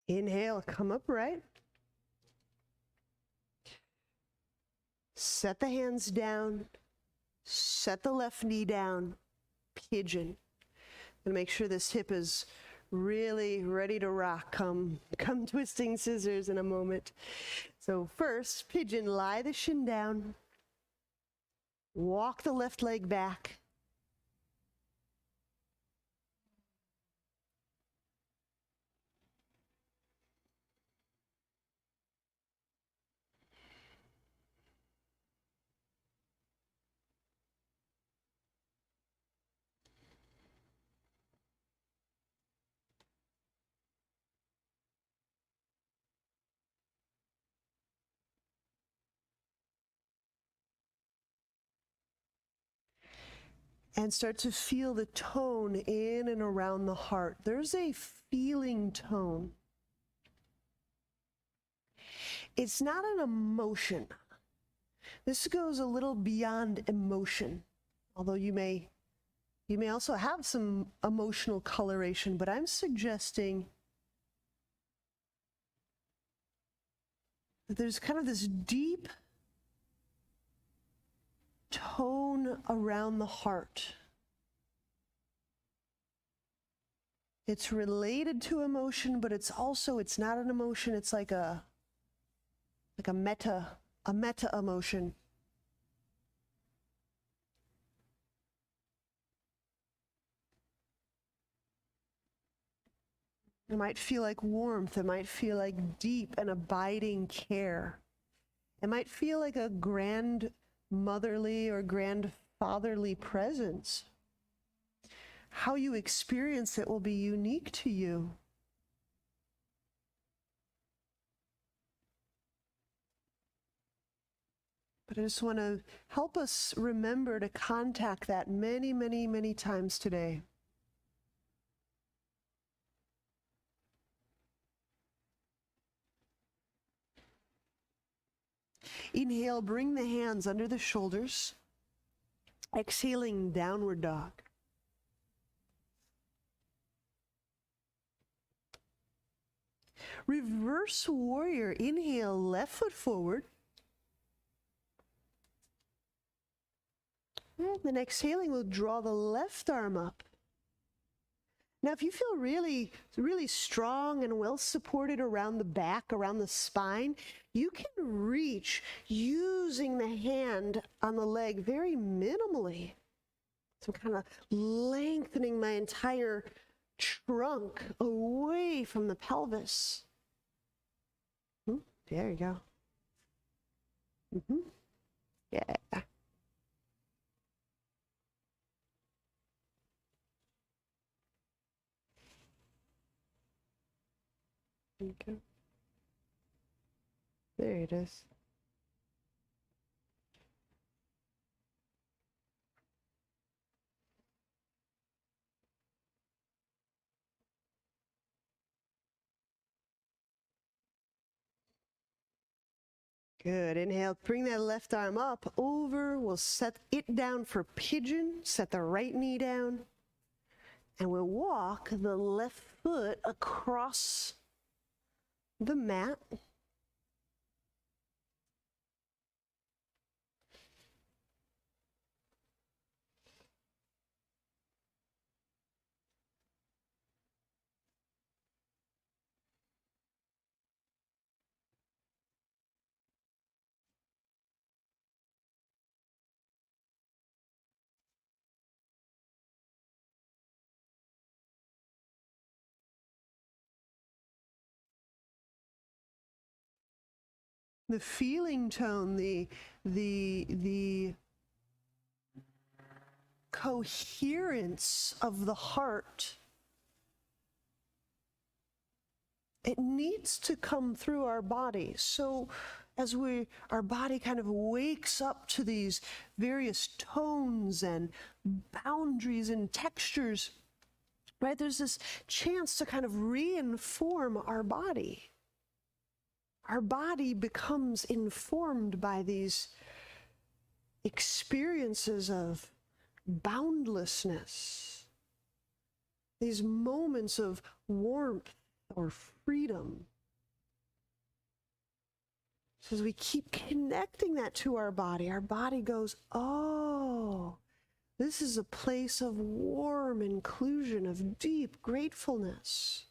Inhale, come upright. Set the hands down. Set the left knee down. Pigeon. And make sure this hip is really ready to rock. Come twisting scissors in a moment. So first, pigeon, lie the shin down. Walk the left leg back. And start to feel the tone in and around the heart. There's a feeling tone. It's not an emotion. This goes a little beyond emotion, although you may also have some emotional coloration, but I'm suggesting that there's kind of this deep tone around the heart. It's related to emotion, but it's not an emotion. It's like a meta emotion. It might feel like warmth. It might feel like deep and abiding care. It might feel like a grandmotherly or grandfatherly presence. How you experience it will be unique to you. But I just want to help us remember to contact that many, many, many times today. Inhale, bring the hands under the shoulders. Exhaling, downward dog. reverse warrior. Inhale, left foot forward. And then exhaling, we'll draw the left arm up. Now, if you feel really, really strong and well supported around the back, around the spine, you can reach using the hand on the leg very minimally. So I'm kind of lengthening my entire trunk away from the pelvis. There you go. Yeah. Okay. There it is. Good. Inhale, bring that left arm up, over. We'll set it down for pigeon. Set the right knee down. And we'll walk the left foot across the mat. The feeling tone, the coherence of the heart, it needs to come through our body. So as our body kind of wakes up to these various tones and boundaries and textures, right, there's this chance to kind of re-inform our body. Our body becomes informed by these experiences of boundlessness, these moments of warmth or freedom. So as we keep connecting that to our body goes, oh, this is a place of warm inclusion, of deep gratefulness.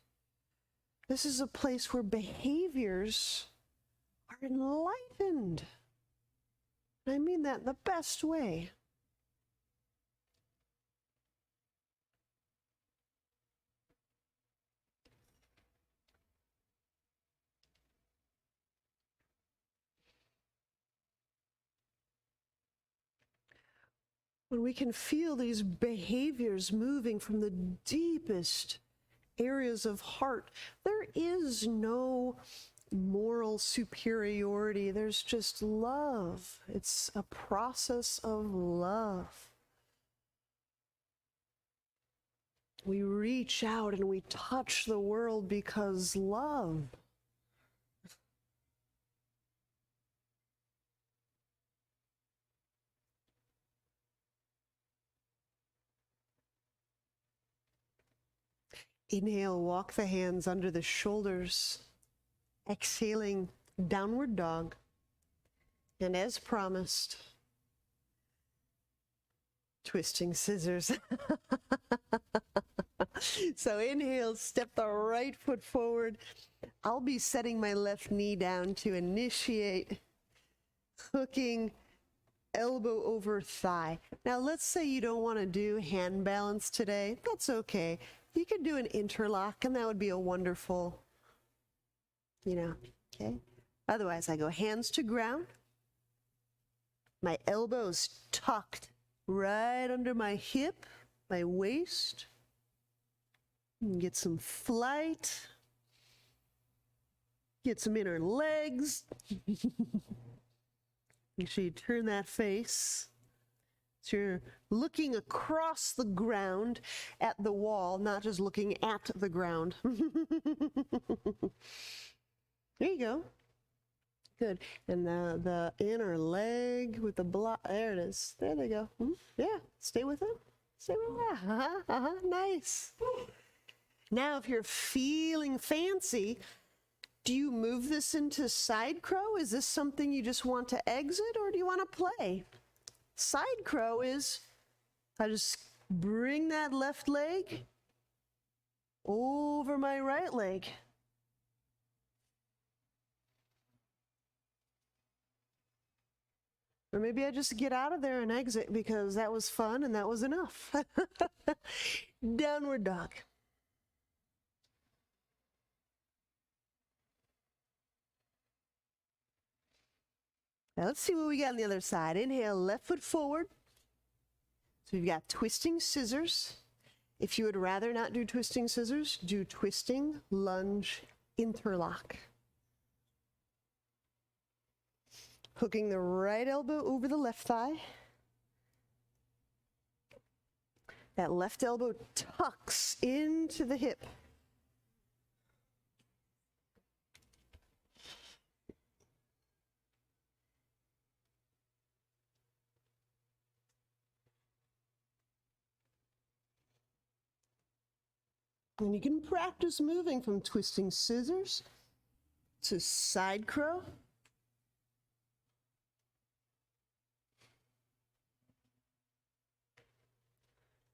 This is a place where behaviors are enlightened. And I mean that in the best way. When we can feel these behaviors moving from the deepest areas of heart, there is no moral superiority. There's just love. It's a process of love. We reach out and we touch the world because love. Inhale, walk the hands under the shoulders. Exhaling, downward dog. And as promised, twisting scissors. So inhale, step the right foot forward. I'll be setting my left knee down to initiate hooking elbow over thigh. Now let's say you don't want to do hand balance today. That's okay. You could do an interlock and that would be a wonderful, okay? Otherwise I go hands to ground. My elbows tucked right under my hip, my waist. And get some flight. Get some inner legs. Make sure you turn that face. So you're looking across the ground at the wall, not just looking at the ground. There you go. Good. And the inner leg with the block. There it is. There they go. Yeah. Stay with it. Stay with it. Nice. Now, if you're feeling fancy, Do you move this into side crow? Is this something you just want to exit, or do you want to play? Side crow is, I just bring that left leg over my right leg. Or maybe I just get out of there and exit because that was fun and that was enough. Downward dog. Now let's see what we got on the other side. Inhale, left foot forward. So we've got twisting scissors. If you would rather not do twisting scissors, do twisting, lunge, interlock. Hooking the right elbow over the left thigh. That left elbow tucks into the hip. And you can practice moving from twisting scissors to side crow.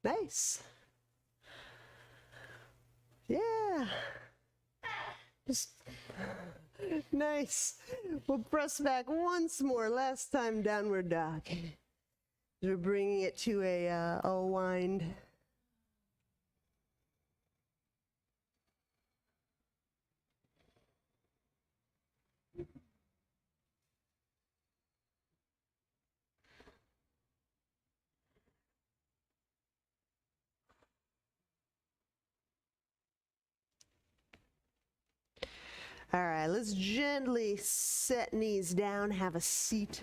Nice. Yeah. Just nice. We'll press back once more. Last time, downward dog. We're bringing it to a wind. All right, let's gently set knees down, have a seat.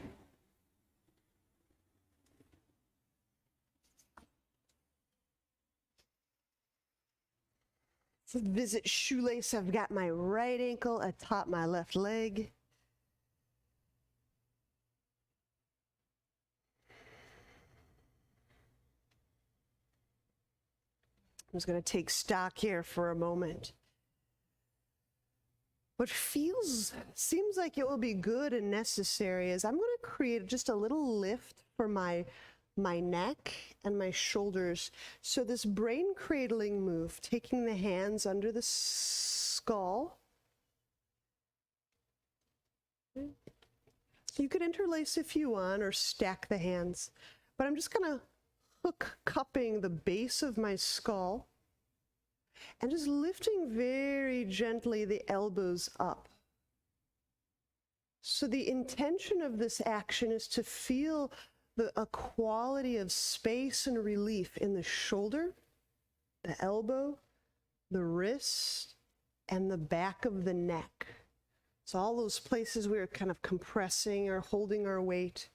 So visit shoelace. I've got my right ankle atop my left leg. I'm just going to take stock here for a moment. What seems like it will be good and necessary is I'm going to create just a little lift for my neck and my shoulders. So this brain cradling move, taking the hands under the skull. You could interlace if you want or stack the hands, but I'm just going to hook cupping the base of my skull and just lifting very gently the elbows up. So the intention of this action is to feel a quality of space and relief in the shoulder, the elbow, the wrist, and the back of the neck. So all those places we were kind of compressing or holding our weight.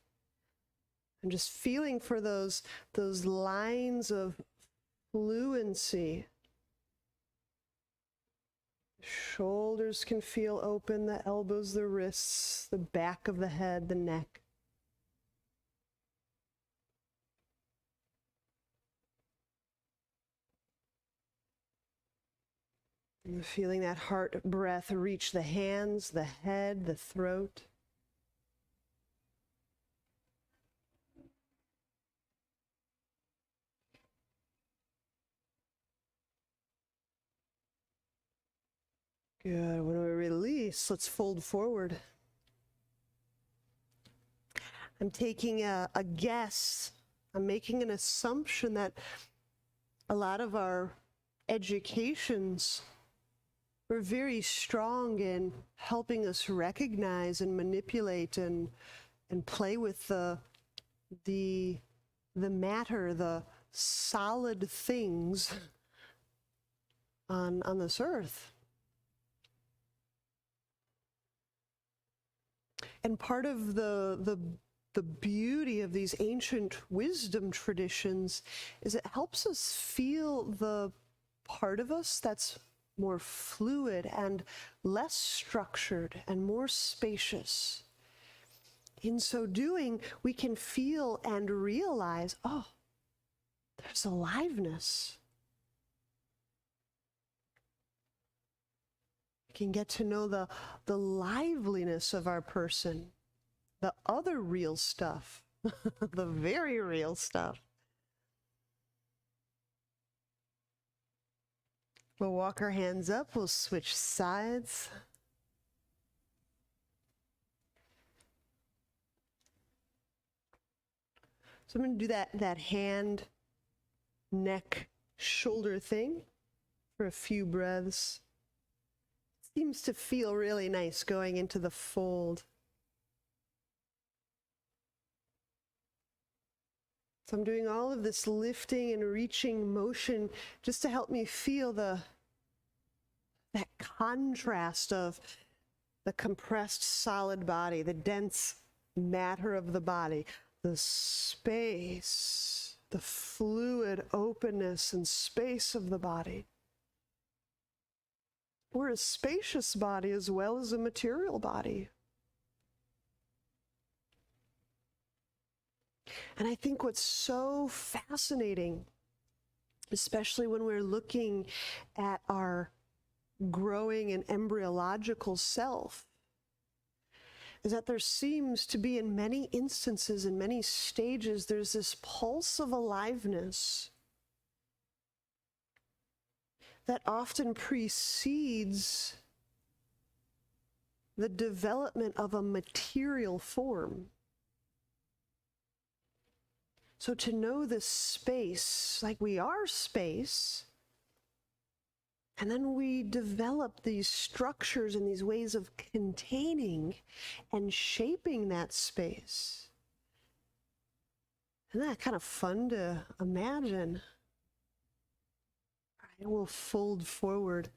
And just feeling for those lines of fluency. Shoulders can feel open, the elbows, the wrists, the back of the head, the neck. And feeling that heart breath reach the hands, the head, the throat. Good. When we release, let's fold forward. I'm taking a guess. I'm making an assumption that a lot of our educations were very strong in helping us recognize and manipulate and play with the matter, the solid things on this earth. And part of the beauty of these ancient wisdom traditions is it helps us feel the part of us that's more fluid and less structured and more spacious. In so doing, we can feel and realize, oh, there's aliveness. can get to know the liveliness of our person, the other real stuff, the very real stuff. We'll walk our hands up, we'll switch sides. So I'm going to do that hand, neck, shoulder thing for a few breaths. Seems to feel really nice going into the fold. So I'm doing all of this lifting and reaching motion just to help me feel that contrast of the compressed solid body, the dense matter of the body, the space, the fluid openness and space of the body. We're a spacious body as well as a material body. And I think what's so fascinating, especially when we're looking at our growing and embryological self, is that there seems to be, in many instances, in many stages, there's this pulse of aliveness that often precedes the development of a material form. So to know this space, like we are space, and then we develop these structures and these ways of containing and shaping that space. Isn't that kind of fun to imagine? All right, we'll fold forward.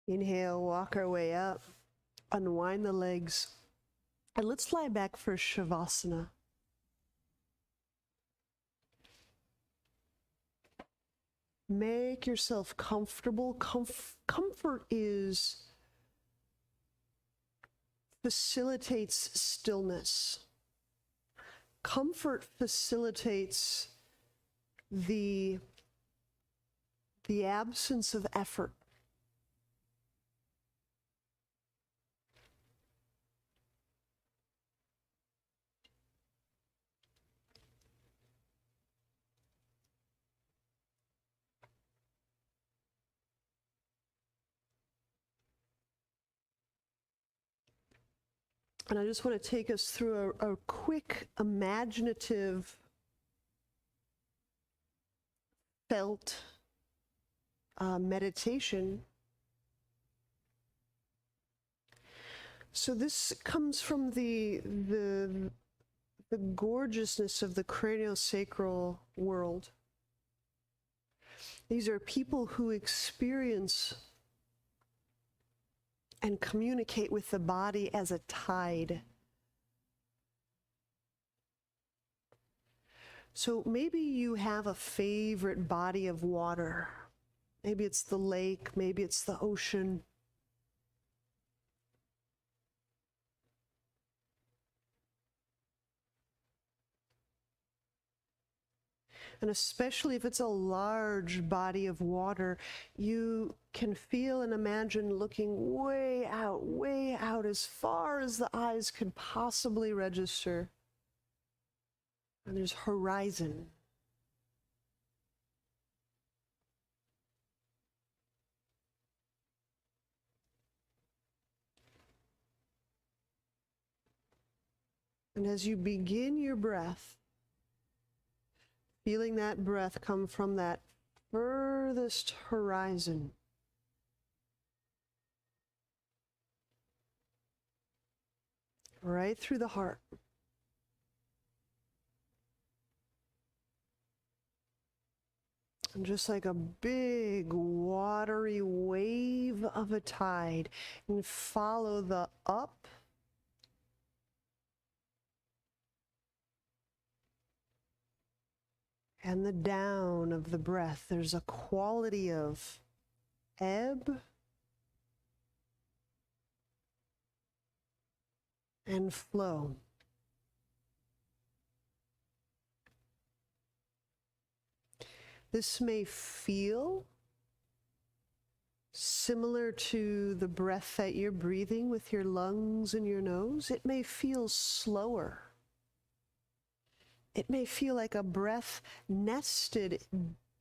Inhale, walk our way up, unwind the legs, and let's lie back for Shavasana. Make yourself comfortable. Comfort facilitates stillness. Comfort facilitates the absence of effort. And I just want to take us through a quick imaginative felt meditation. So this comes from the gorgeousness of the craniosacral world. These are people who experience and communicate with the body as a tide. So maybe you have a favorite body of water. Maybe it's the lake, maybe it's the ocean. And especially if it's a large body of water, you can feel and imagine looking way out, as far as the eyes could possibly register. And there's horizon. And as you begin your breath, feeling that breath come from that furthest horizon, right through the heart. And just like a big watery wave of a tide, and follow the up and the down of the breath. There's a quality of ebb and flow. This may feel similar to the breath that you're breathing with your lungs and your nose. It may feel slower. It may feel like a breath nested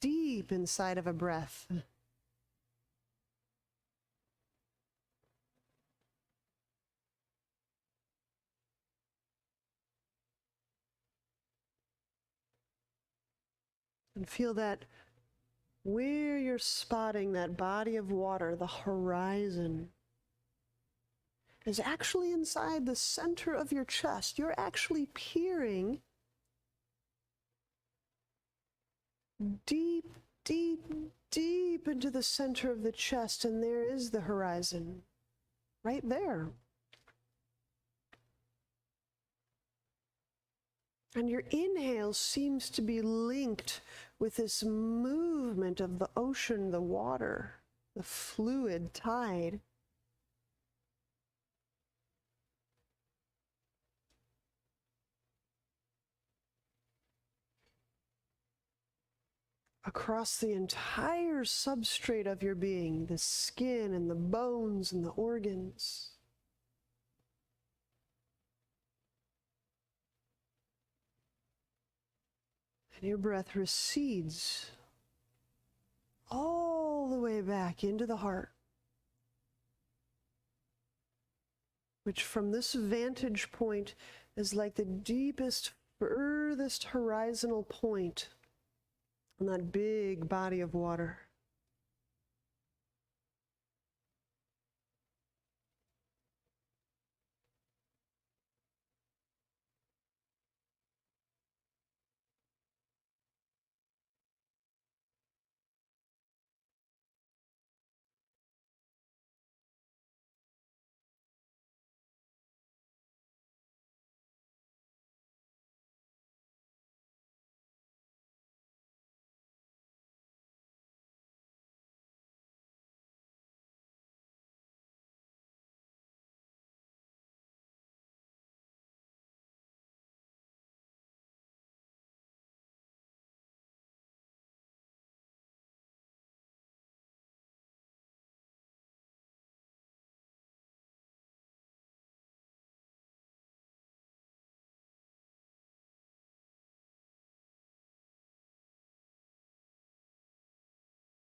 deep inside of a breath. And feel that where you're spotting that body of water, the horizon, is actually inside the center of your chest. You're actually peering deep, deep, deep into the center of the chest, and there is the horizon, right there. And your inhale seems to be linked with this movement of the ocean, the water, the fluid tide. Across the entire substrate of your being, the skin and the bones and the organs. And your breath recedes all the way back into the heart, which from this vantage point is like the deepest, furthest horizontal point on that big body of water.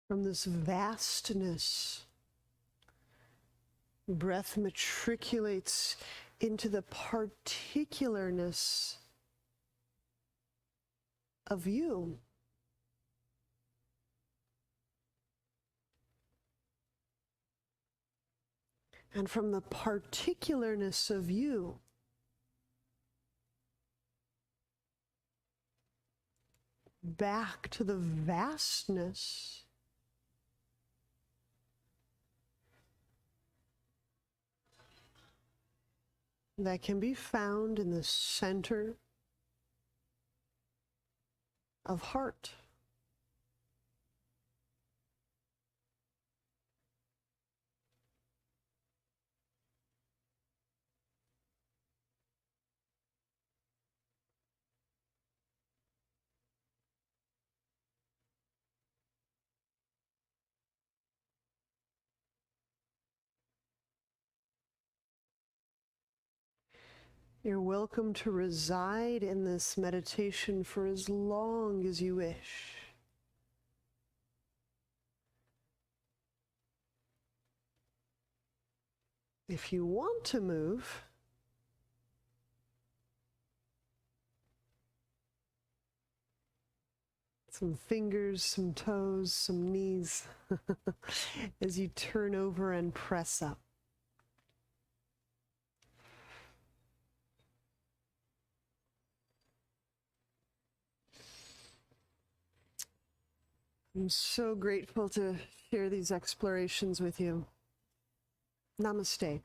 From this vastness, breath matriculates into the particularness of you. And from the particularness of you, back to the vastness that can be found in the center of heart. You're welcome to reside in this meditation for as long as you wish. If you want to move, some fingers, some toes, some knees, as you turn over and press up. I'm so grateful to share these explorations with you. Namaste.